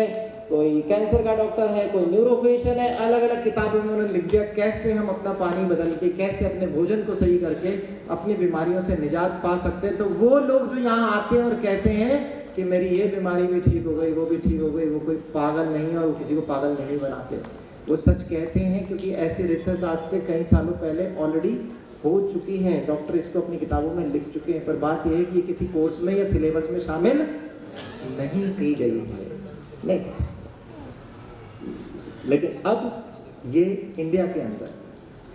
B: कोई कैंसर का डॉक्टर है, कोई न्यूरोफिजिशियन है। अलग अलग किताबों में उन्होंने लिख दिया कैसे हम अपना पानी बदल के, कैसे अपने भोजन को सही करके अपनी बीमारियों से निजात पा सकते हैं। तो वो लोग जो यहाँ आते हैं और कहते हैं कि मेरी ये बीमारी भी ठीक हो गई, वो भी ठीक हो गई, वो कोई पागल नहीं है और वो किसी को पागल नहीं बनाते। वो सच कहते हैं, क्योंकि ऐसी रिसर्च आज से कई सालों पहले ऑलरेडी हो चुकी हैं, डॉक्टर इसको अपनी किताबों में लिख चुके हैं, पर बात यह है कि ये किसी कोर्स में या सिलेबस में शामिल नहीं की गई है। नेक्स्ट, लेकिन अब ये इंडिया के अंदर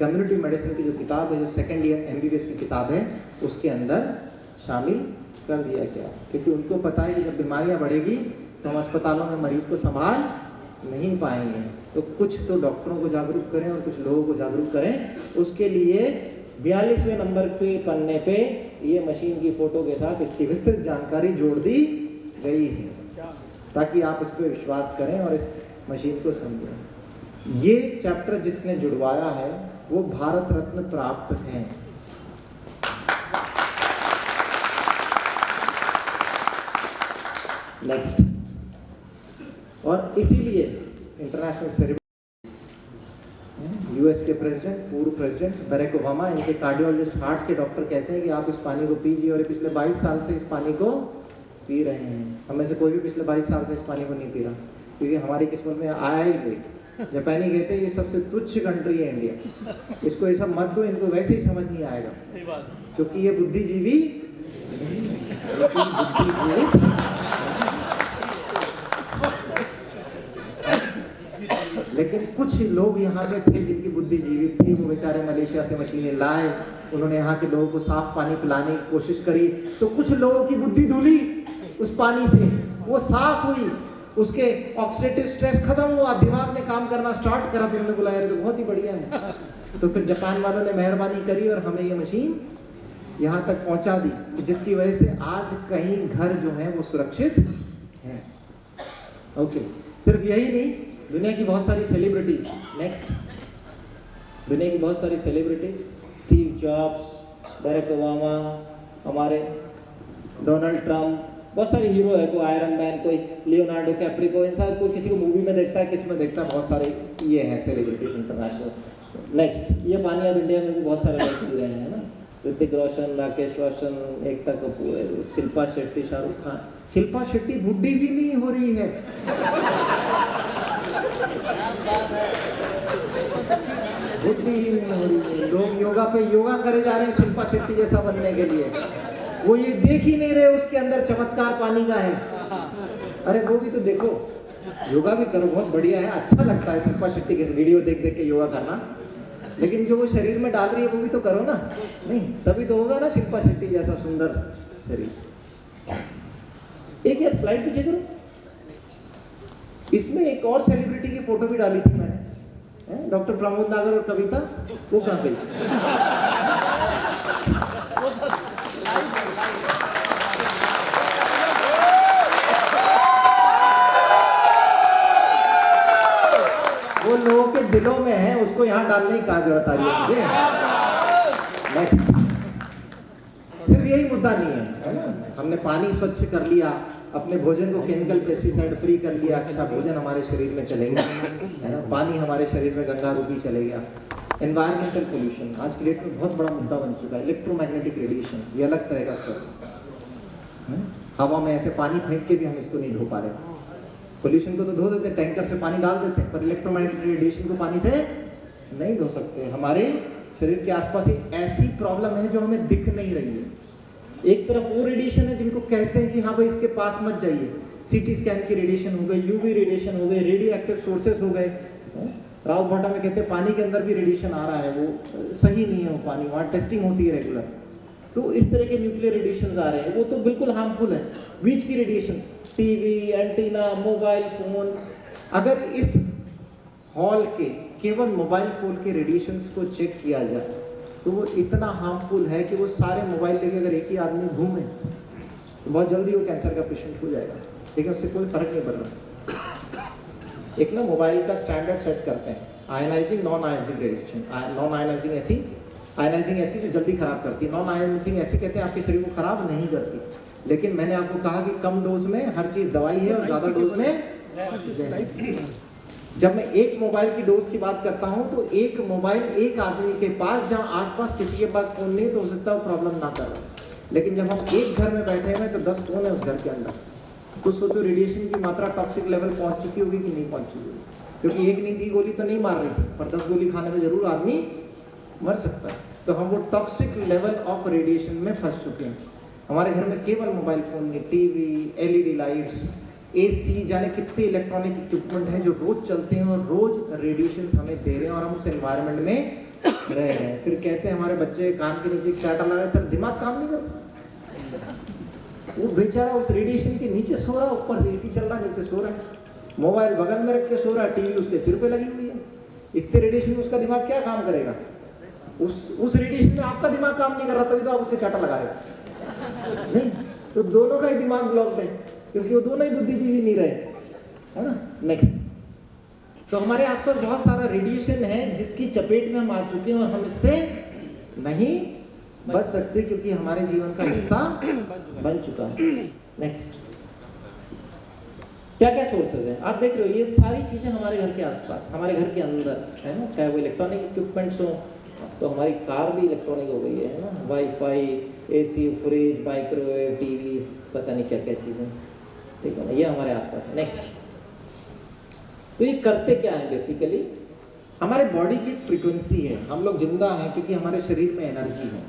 B: कम्युनिटी मेडिसिन की जो किताब है, जो सेकेंड ईयर MBBS की किताब है, उसके अंदर शामिल कर दिया गया, क्योंकि उनको पता है कि जब बीमारियां बढ़ेगी तो हम अस्पतालों में मरीज को संभाल नहीं पाएंगे। तो कुछ तो डॉक्टरों को जागरूक करें और कुछ लोगों को जागरूक करें। उसके लिए 42वें नंबर के पन्ने पे ये मशीन की फोटो के साथ इसकी विस्तृत जानकारी जोड़ दी गई है, ताकि आप इस पर विश्वास करें और इस मशीन को समझें। ये चैप्टर जिसने जुड़वाया है वो भारत रत्न प्राप्त हैं। नेक्स्ट, और इसीलिए इंटरनेशनल सेरेब्रल US के प्रेसिडेंट, पूर्व प्रेसिडेंट बराक ओबामा, इनके कार्डियोलॉजिस्ट, हार्ट के डॉक्टर कहते हैं कि आप इस पानी को पीजिए, और पिछले 22 साल से इस पानी को पी रहे हैं। हमें से कोई भी पिछले 22 साल से इस पानी को नहीं पी रहा, क्योंकि हमारी किस्मत में आया ही लेट। जापानी कहते हैं ये सबसे तुच्छ कंट्री है इंडिया, इसको ये सब मत दो, इनको वैसे ही समझ नहीं आएगा, क्योंकि ये बुद्धिजीवी लेकिन कुछ लोग यहाँ पे थे जिनकी बुद्धि जीवित थी, वो बेचारे मलेशिया से मशीनें लाए, उन्होंने यहाँ के लोगों को साफ पानी पिलाने की कोशिश करी, तो कुछ लोगों की बुद्धि धुली उस पानी से, वो साफ हुई, उसके ऑक्सीडेटिव स्ट्रेस खत्म हुआ, दिमाग ने काम करना स्टार्ट करा, तो उन्होंने बोला यार तो बहुत ही बढ़िया है। तो फिर जापान वालों ने मेहरबानी करी और हमें ये मशीन यहाँ तक पहुँचा दी, जिसकी वजह से आज कहीं घर जो है वो सुरक्षित है। ओके, सिर्फ यही नहीं, दुनिया की बहुत सारी सेलिब्रिटीज, नेक्स्ट, दुनिया की बहुत सारी celebrities, Steve Jobs, Barack Obama, हमारे डोनाल्ड ट्रम्प, बहुत सारे हीरो है, कोई आयरन मैन, कोई लियोनार्डो कैप्रिको, इंसान कोई किसी को मूवी में देखता है, किस में देखता है, बहुत सारे ये हैं सेलिब्रिटीज इंटरनेशनल। नेक्स्ट, ये पानी अब इंडिया में भी बहुत सारे लोग पी रहे हैं ना, ऋतिक रोशन, राकेश रोशन, एकता कपूर, शिल्पा शेट्टी, शाहरुख खान। शिल्पा शेट्टी बुढ़ी ही नहीं हो रही है, बुद्धि ही नहीं हो रही है। लोग योगा पे योगा करे जा रहे हैं शिल्पा शेट्टी जैसा बनने के लिए, वो ये देख ही नहीं रहे उसके अंदर चमत्कार पानी का है। अरे वो भी तो देखो, योगा भी करो, बहुत बढ़िया है, अच्छा लगता है शिल्पा शेट्टी के वीडियो देख देख के योगा करना, लेकिन जो वो शरीर में डाल रही है वो भी तो करो ना, नहीं तभी तो होगा ना शिल्पा शेट्टी जैसा सुंदर शरीर। एक यार स्लाइड पीछे करो, इसमें एक और सेलिब्रिटी की फोटो भी डाली थी मैंने, डॉक्टर प्रमोद नागर और कविता, वो कहाँ गई? वो लोगों के दिलों में है, उसको यहाँ डालने की क्या जरूरत आ रही है मुझे? नेक्स्ट, सिर्फ यही मुद्दा नहीं है ना, हमने पानी स्वच्छ कर लिया, अपने भोजन को केमिकल पेस्टिसाइड फ्री कर लिया, अच्छा भोजन हमारे शरीर में चलेगा, है ना, पानी हमारे शरीर में गंगा रूपी चलेगा। एनवायरमेंटल पोल्यूशन आज की डेट में बहुत बड़ा मुद्दा बन चुका है। इलेक्ट्रोमैग्नेटिक रेडिएशन, ये अलग तरह का स्ट्रेस है, हवा में ऐसे पानी फेंक के भी हम इसको नहीं धो पा रहे। पोल्यूशन को तो धो देते, टैंकर से पानी डाल देते हैं, पर इलेक्ट्रोमैग्नेटिक रेडिएशन को पानी से नहीं धो सकते। हमारे शरीर के आसपास एक ऐसी प्रॉब्लम है जो हमें दिख नहीं रही है। एक तरफ वो रेडिएशन है जिनको कहते हैं कि हाँ भाई इसके पास मत जाइए, सीटी स्कैन की रेडिएशन हो गई, यूवी रेडिएशन हो गई, रेडियो एक्टिव सोर्सेस हो गए। राउत भाटा में कहते हैं पानी के अंदर भी रेडिएशन आ रहा है, वो सही नहीं है, वो पानी वहाँ टेस्टिंग होती है रेगुलर। तो इस तरह के न्यूक्लियर रेडिएशन आ रहे हैं, वो तो बिल्कुल हार्मफुल है। बीच की radiation, TV, antenna, mobile phone, अगर इस हॉल के केवल मोबाइल फोन के रेडिएशंस को चेक किया जाए तो वो इतना हार्मफुल है कि वो सारे मोबाइल लेके अगर एक ही आदमी घूमे तो बहुत जल्दी वो कैंसर का पेशेंट हो जाएगा, लेकिन उससे कोई फर्क नहीं पड़ रहा। एक ना मोबाइल का स्टैंडर्ड सेट करते हैं, ionising, non ionising radiation. Non ionising ऐसी, आयनाइजिंग ऐसी जो जल्दी खराब करती है, नॉन आयनाइजिंग ऐसी कहते हैं आपके शरीर को खराब नहीं करती। लेकिन मैंने आपको कहा कि कम डोज में हर चीज़ दवाई है और ज़्यादा डोज में जब मैं एक मोबाइल की डोज की बात करता हूं तो एक मोबाइल एक आदमी के पास, जहां आसपास किसी के पास फोन नहीं तो हो सकता वो प्रॉब्लम ना कर रहा, लेकिन जब हम एक घर में बैठे हैं तो 10 फोन है उस घर के अंदर, तो सोचो रेडिएशन की मात्रा टॉक्सिक लेवल पहुंच चुकी होगी कि नहीं पहुंच चुकी होगी। क्योंकि एक नींद की गोली तो नहीं मार रही थी, पर 10 गोली खाने में जरूर आदमी मर सकता है। तो हम वो टॉक्सिक लेवल ऑफ रेडिएशन में फंस चुके हैं। हमारे घर में केवल मोबाइल फ़ोन नहीं, टीवी, एलईडी लाइट्स, एसी, जाने कितने इलेक्ट्रॉनिक इक्विपमेंट हैं जो रोज चलते हैं और रोज रेडिएशन हमें दे रहे हैं और हम उस एनवायरनमेंट में रह रहे हैं। फिर कहते हैं हमारे बच्चे कान के नीचे क्या डाला है, तेरा दिमाग काम नहीं करता। वो बेचारा उस रेडिएशन के नीचे सो रहा है, ऊपर से एसी चल रहा है, नीचे सो रहा है, मोबाइल बगल में रख के सो रहा है, टीवी उसके सिर पे लगी हुई है। इतने रेडिएशन में उसका दिमाग क्या काम करेगा? उस रेडिएशन में आपका दिमाग काम नहीं कर रहा, तभी तो आप उसके चाटा लगा रहे हो। नहीं, तो दोनों का ही दिमाग ब्लॉक्ड है, क्योंकि वो दोनों ही बुद्धिजीवी नहीं रहे, है ना। नेक्स्ट, तो हमारे आसपास बहुत सारा रेडिएशन है जिसकी चपेट में हम आ चुके हैं और हम इससे नहीं बच सकते, क्योंकि हमारे जीवन का हिस्सा बन चुका है। नेक्स्ट, क्या क्या सोर्सेज हैं? आप देख रहे हो ये सारी चीजें हमारे घर के आसपास, हमारे घर के अंदर है ना। चाहे वो इलेक्ट्रॉनिक इक्विपमेंट्स हो, तो हमारी कार भी इलेक्ट्रॉनिक हो गई है ना, wifi, AC, fridge, microwave, TV, पता नहीं क्या क्या चीजें, ठीक है ना, ये हमारे आसपास है। नेक्स्ट, तो ये करते क्या है? बेसिकली हमारे बॉडी की फ्रीक्वेंसी है। हम लोग जिंदा हैं क्योंकि हमारे शरीर में एनर्जी है।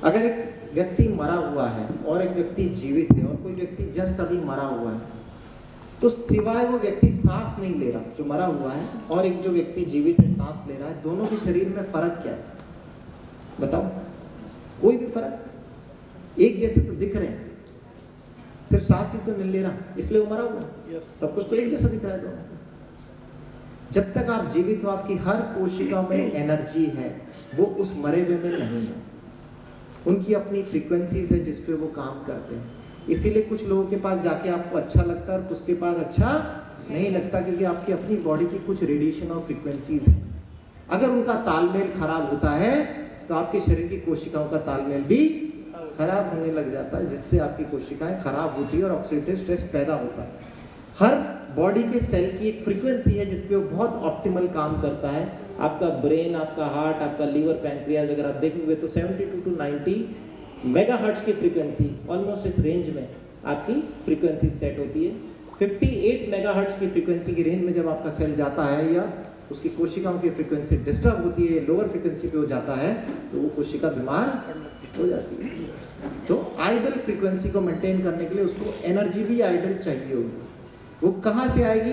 B: अगर एक व्यक्ति मरा हुआ है और एक व्यक्ति जीवित है और कोई व्यक्ति जस्ट अभी मरा हुआ है, तो सिवाय वो व्यक्ति सांस नहीं ले रहा जो मरा हुआ है, और एक जो व्यक्ति जीवित है सांस ले रहा है, दोनों के शरीर में फर्क क्या है? बताओ, कोई भी फर्क? एक जैसे तो दिख रहे हैं, सिर्फ सांस ही तो नहीं ले रहा, इसलिए वो मरा हुआ। सब कुछ तो एक जैसा दिख रहा है दोनों। जब तक आप जीवित हो, आपकी हर कोशिका में एनर्जी है, वो उस मरे हुए में नहीं है। उनकी अपनी फ्रीक्वेंसीज है जिस पे वो काम करते हैं। इसीलिए कुछ लोगों के पास जाके आपको अच्छा लगता है और कुछ के पास अच्छा नहीं लगता, क्योंकि आपकी अपनी बॉडी की कुछ रेडिएशन और फ्रीक्वेंसीज है। अगर उनका तालमेल खराब होता है तो आपके शरीर की कोशिकाओं का तालमेल भी खराब होने लग जाता है, जिससे आपकी कोशिकाएं खराब होती है और ऑक्सीडेटिव स्ट्रेस पैदा होता है। हर बॉडी के सेल की एक फ्रीक्वेंसी है जिसपे वो बहुत ऑप्टिमल काम करता है। आपका ब्रेन, आपका हार्ट, आपका लीवर, पैंक्रियाज, अगर आप देखोगे तो 72 to 90 मेगाहर्ट्ज की फ्रीक्वेंसी, ऑलमोस्ट इस रेंज में आपकी फ्रीक्वेंसी सेट होती है। 58 मेगाहर्ट्ज की फ्रीक्वेंसी की रेंज में जब आपका सेल जाता है या उसकी कोशिकाओं की फ्रीक्वेंसी डिस्टर्ब होती है, लोअर फ्रीक्वेंसी पे हो जाता है, तो वो कोशिका बीमार हो जाती है। तो आइडल फ्रीक्वेंसी को मेंटेन करने के लिए उसको एनर्जी भी आइडल चाहिए होगी। वो कहाँ से आएगी?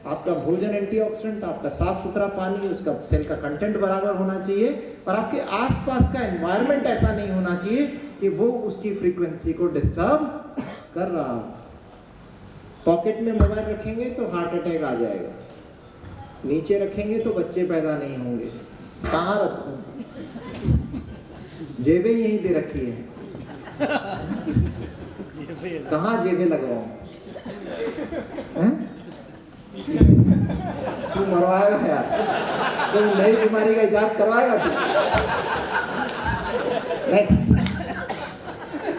B: आपका भोजन एंटीऑक्सीडेंट, आपका साफ सुथरा पानी, उसका सेल का कंटेंट बराबर होना चाहिए, और आपके आसपास का एनवायरनमेंट ऐसा नहीं होना चाहिए कि वो उसकी फ्रीक्वेंसी को डिस्टर्ब कर रहा हो। पॉकेट में मोबाइल रखेंगे तो हार्ट अटैक आ जाएगा, नीचे रखेंगे तो बच्चे पैदा नहीं होंगे। कहाँ रखूं? जेबें यहीं दे रखी है, कहाँ जेबें लगवाऊं? तू मरवाएगा यार, कोई नई बीमारी का इजाद करवाएगा तू। नेक्स्ट,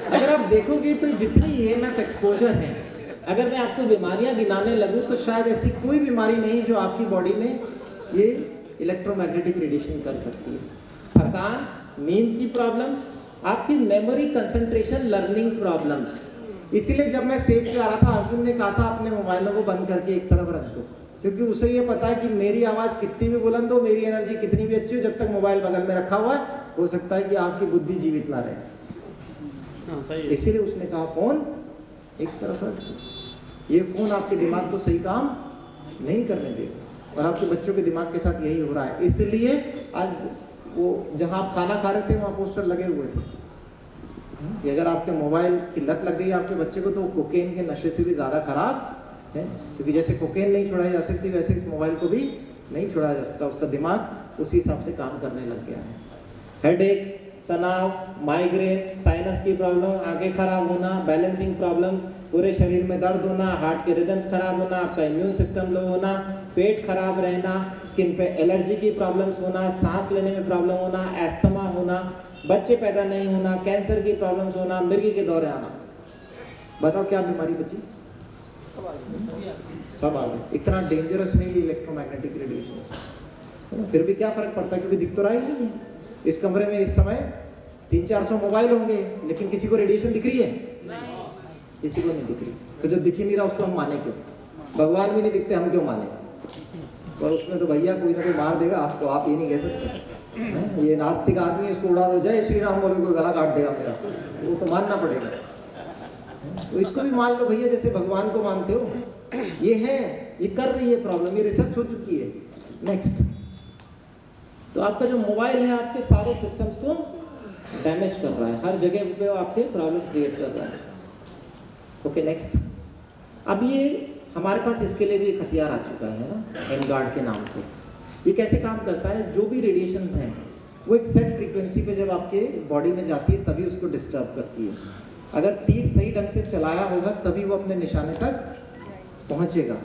B: अगर आप देखोगे तो जितनी EMF एक्सपोजर है, अगर मैं आपको बीमारियां गिनाने लगूं तो शायद ऐसी कोई बीमारी नहीं जो आपकी बॉडी में ये इलेक्ट्रोमैग्नेटिक रेडिएशन कर सकती है। थकान, नींद की प्रॉब्लम्स, आपकी मेमोरी, कंसंट्रेशन, लर्निंग प्रॉब्लम्स। इसीलिए जब मैं स्टेज पे आ रहा था, अर्जुन ने कहा था अपने मोबाइलों को बंद करके एक तरफ रख दो, क्योंकि उसे ये पता है कि मेरी आवाज़ कितनी भी बुलंद हो, मेरी एनर्जी कितनी भी अच्छी हो, जब तक मोबाइल बगल में रखा हुआ है हो सकता है कि आपकी बुद्धि जीवित ना रहे। इसीलिए उसने कहा फोन एक तरफ रख दो। ये फोन आपके दिमाग को सही काम नहीं करने देगा, और आपके बच्चों के दिमाग के साथ यही हो रहा है। इसलिए आज वो जहाँ आप खाना खा रहे थे वहाँ पोस्टर लगे हुए थे कि अगर आपके मोबाइल की लत लग गई आपके बच्चे को, तो कोकेन के नशे से भी ज़्यादा खराब है, क्योंकि जैसे कोकेन नहीं छुड़ाई जा सकती, वैसे इस मोबाइल को भी नहीं छुड़ाया जा सकता। उसका दिमाग उसी हिसाब से काम करने लग गया है। हेडेक, तनाव, माइग्रेन, साइनस की प्रॉब्लम, आंखें खराब होना, बैलेंसिंग प्रॉब्लम्स, पूरे शरीर में दर्द होना, हार्ट के रिदम्स खराब होना, आपका इम्यून सिस्टम लो होना, पेट खराब रहना, स्किन पे एलर्जी की प्रॉब्लम्स होना, सांस लेने में प्रॉब्लम होना, एस्थमा होना, बच्चे पैदा नहीं होना, कैंसर की प्रॉब्लम्स होना, मिर्गी के दौरे आना। बताओ क्या बीमारी बची? सब आ गए। इतना डेंजरस नहीं इलेक्ट्रोमैग्नेटिक रेडिएशन। फिर भी क्या फर्क पड़ता है, क्योंकि दिख तो रहा ही नहीं है। इस कमरे में इस समय 300-400 मोबाइल होंगे, लेकिन किसी को रेडिएशन दिख रही है? किसी को नहीं दिख रही। तो जो दिख ही नहीं रहा उसको हम माने क्यों? भगवान भी नहीं दिखते, हम क्यों माने? और उसमें तो भैया कोई ना कोई मार देगा आपको, आप ये नहीं कह सकते। ये नास्तिक आदमी, इसको उड़ा दो, जय श्री राम बोले कोई गला काट देगा मेरा, वो तो मानना पड़ेगा। तो इसको भी मान लो भैया, जैसे भगवान को मानते हो। ये है, ये कर रही है प्रॉब्लम, ये रिसर्च हो चुकी है। नेक्स्ट, तो आपका जो मोबाइल है आपके सारे सिस्टम्स को डैमेज कर रहा है, हर जगह पे आपके प्रॉब्लम क्रिएट कर रहा है। ओके नेक्स्ट, अब ये हमारे पास इसके लिए भी एक हथियार आ चुका है ना, एमगार्ड के नाम से। ये कैसे काम करता है, जो भी रेडिएशन हैं वो एक सेट फ्रीक्वेंसी पे जब आपके बॉडी में जाती है तभी उसको डिस्टर्ब करती है। अगर तीर सही ढंग से चलाया होगा तभी वो अपने निशाने तक पहुंचेगा।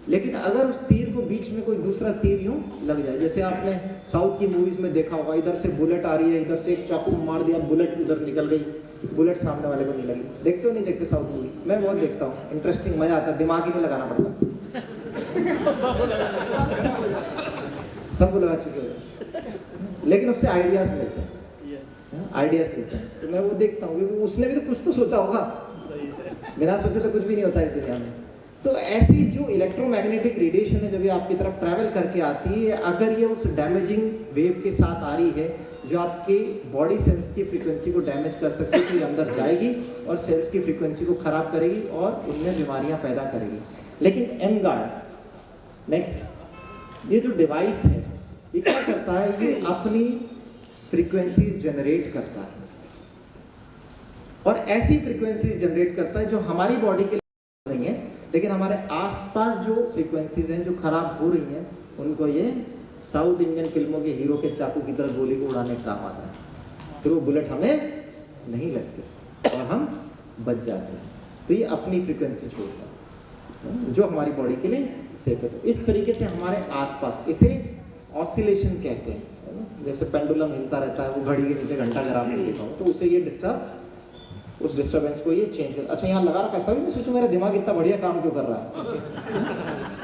B: लेकिन अगर उस तीर को बीच में कोई दूसरा तीर यूं लग जाए, जैसे आपने साउथ की मूवीज में देखा होगा, इधर से बुलेट आ रही है, इधर से एक चाकू मार दिया, बुलेट उधर निकल गई, बुलेट सामने वाले को नहीं लगी। देखते हो नहीं देखते साउथ मूवी? मैं बहुत देखता हूँ, इंटरेस्टिंग, मजा आता है, दिमाग ही नहीं लगाना पड़ता। सबको लगा चुके हो, लेकिन उससे आइडियाज मिलते हैं, आइडियाज मिलते हैं। तो मैं वो देखता हूँ क्योंकि उसने भी तो कुछ तो सोचा होगा, बिना सोचे तो कुछ भी नहीं होता इस दुनिया में। तो ऐसी जो इलेक्ट्रोमैग्नेटिक रेडिएशन है जब ये आपकी तरफ ट्रैवल करके आती है, अगर ये उस डैमेजिंग वेव के साथ आ रही है जो आपकी बॉडी सेल्स की फ्रीक्वेंसी को डैमेज कर सकती है, तो ये अंदर जाएगी और सेल्स की फ्रीक्वेंसी को खराब करेगी और उनमें बीमारियां पैदा करेगी। लेकिन एमगार्ड नेक्स्ट, ये जो डिवाइस है ये क्या करता है, ये अपनी फ्रीक्वेंसीज जनरेट करता है और ऐसी फ्रीक्वेंसीज जनरेट करता है जो हमारी बॉडी के लिए नहीं है, लेकिन हमारे आसपास जो फ्रीक्वेंसीज हैं जो खराब हो रही हैं उनको ये साउथ इंडियन फिल्मों के हीरो के चाकू की तरह गोली को उड़ाने का काम आता है। फिर वो बुलेट हमें नहीं लगती और हम बच जाते हैं। तो ये अपनी फ्रीक्वेंसी छोड़ता है जो हमारी बॉडी के लिए सेफ है। तो इस तरीके से हमारे आसपास, इसे ऑसिलेशन कहते हैं, जैसे पेंडुलम हिलता रहता है, वो घड़ी के नीचे घंटा अगर आपने देखा हो तो उसे ये उस डिस्टर्बेंस को ये चेंज कर। अच्छा यहाँ लगा रखा, तभी मैं सोचूं मेरा दिमाग इतना बढ़िया काम क्यों कर रहा है।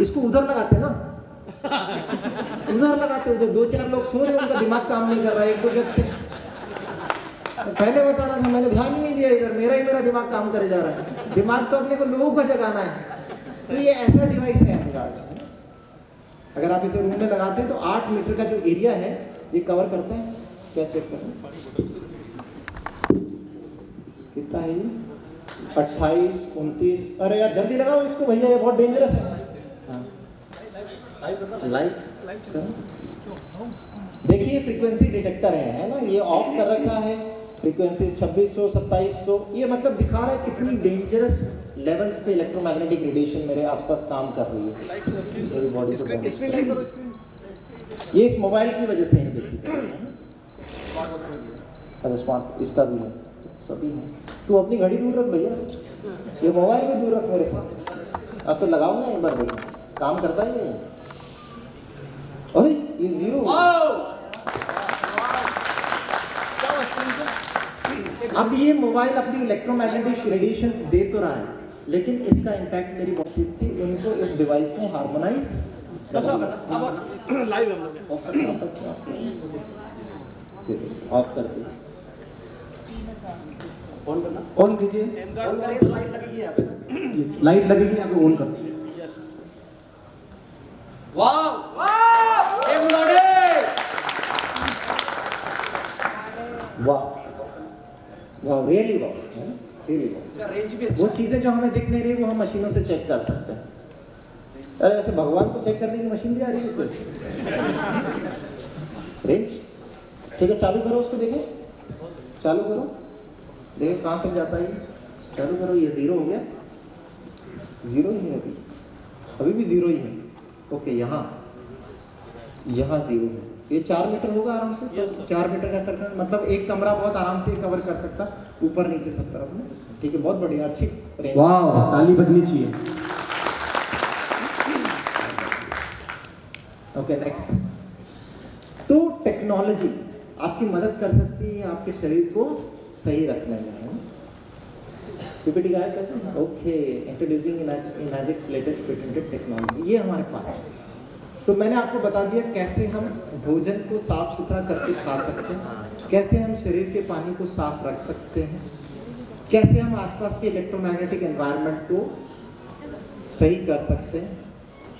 B: इसको उधर लगाते ना, उधर लगाते, उधर 2-4 लोग सो रहे, उनका दिमाग काम नहीं कर रहा है, एक दो व्यक्ति पहले बता रहा था, मैंने ध्यान ही नहीं दिया, इधर मेरा दिमाग काम करे जा रहा है। दिमाग तो अपने को लोगों का जगाना है। तो ये ऐसा डिवाइस है एमगार्ड। अगर आप इसे रूम में लगाते हैं तो 8 मीटर का जो एरिया है ये कवर करता है। क्या चेक करें कितना है ये, 28, 29। अरे यार जल्दी लगाओ इसको भैया, ये बहुत डेंजरस है। हाँ लाइट देखिए, फ्रीक्वेंसी डिटेक्टर है ना, ये ऑफ कर रखा है। फ्रीक्वेंसी 2600, 2700, ये मतलब दिखा रहा है कितनी डेंजरस लेवल्स पे इलेक्ट्रोमैग्नेटिक रेडिएशन मेरे आसपास काम कर रही है मेरी बॉडी को। ये इस मोबाइल की वजह से है बेसिकली। अच्छा स्मार्ट इसका भी है, सभी है। तू अपनी घड़ी दूर रख भैया, ये मोबाइल भी दूर रख मेरे से। अब तो लगाओ ना एक बार, देखो काम करता ही नहीं। अरे ये 0। अब ये मोबाइल अपनी इलेक्ट्रोमैग्नेटिक रेडिएशंस दे तो रहा है, लेकिन इसका इम्पैक्ट मेरी बॉडीज थी, उनको इस डिवाइस ने हार्मोनाइज ऑफ कर दी।
A: ऑन करना, ऑन कीजिए, ऑन करें तो लाइट लगेगी यहाँ पे, लाइट लगेगी यहाँ पे, ऑन कर दीजिए। वाह वाह
B: वाह रियली वाह, रियली वाह। वो चीजें जो हमें दिख नहीं रही वो हम मशीनों से चेक कर सकते हैं। अरे ऐसे भगवान को चेक करने की मशीन भी आ रही है कोई? रेंज ठीक है, चालू करो उसको, देखें चालू करो, देखें कहाँ तक जाता है। चालू करो, ये 0 हो गया, 0 ही है अभी भी 0 ही है। ओके यहाँ 0 है, ये 4 मीटर होगा आराम से। yes, 4 मीटर का सर्कल, मतलब एक कमरा बहुत आराम से कवर कर सकता, ऊपर नीचे सब तरफ में। ठीक है, बहुत बढ़िया, अच्छी रेंज।
A: वाह, ताली बजनी चाहिए।
B: ओके नेक्स्ट, तो टेक्नोलॉजी आपकी मदद कर सकती है आपके शरीर को सही रखने में। पीपीटी गायब करते हैं। Okay, introducing Imagix latest patented technology, ये हमारे पास है। तो मैंने आपको बता दिया कैसे हम भोजन को साफ सुथरा करके खा सकते हैं, कैसे हम शरीर के पानी को साफ रख सकते हैं, कैसे हम आसपास के इलेक्ट्रोमैग्नेटिक एनवायरनमेंट को सही कर सकते हैं।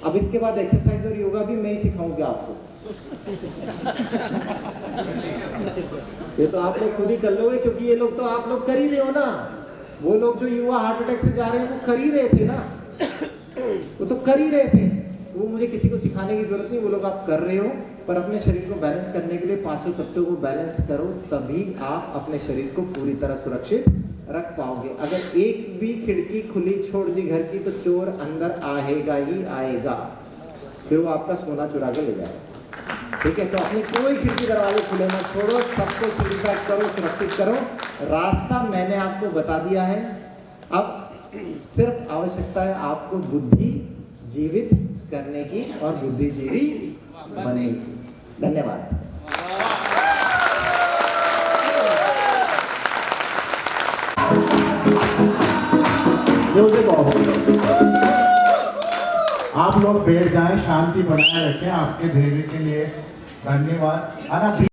B: अब इसके बाद एक्सरसाइज और योगा भी मैं ही सिखाऊंगा आपको। ये तो आप लोग खुद ही कर लोगे, क्योंकि ये लोग तो आप लोग कर ही रहे हो ना। वो लोग जो युवा हार्ट अटैक से जा रहे हैं वो कर ही रहे थे ना, वो तो कर ही रहे थे। वो मुझे किसी को सिखाने की जरूरत नहीं, वो लोग आप कर रहे हो। पर अपने शरीर को बैलेंस करने के लिए पांचों तत्वों को बैलेंस करो, तभी आप अपने शरीर को पूरी तरह सुरक्षित रख पाओगे। अगर एक भी खिड़की खुली छोड़ दी घर की तो चोर अंदर आएगा ही आएगा, फिर वो आपका सोना चुरा के ले जाएगा। ठीक है, तो अपनी कोई खिड़की दरवाजे खुले मत छोड़ो, सबको सैनिटाइज करो, सुरक्षित करो। रास्ता मैंने आपको बता दिया है, अब सिर्फ आवश्यकता है आपको बुद्धि जीवित करने की और बुद्धिजीवी बने की। धन्यवाद।
D: Music of. आप लोग बैठ जाएं, शांति बनाए रखें। आपके धैर्य के लिए धन्यवाद।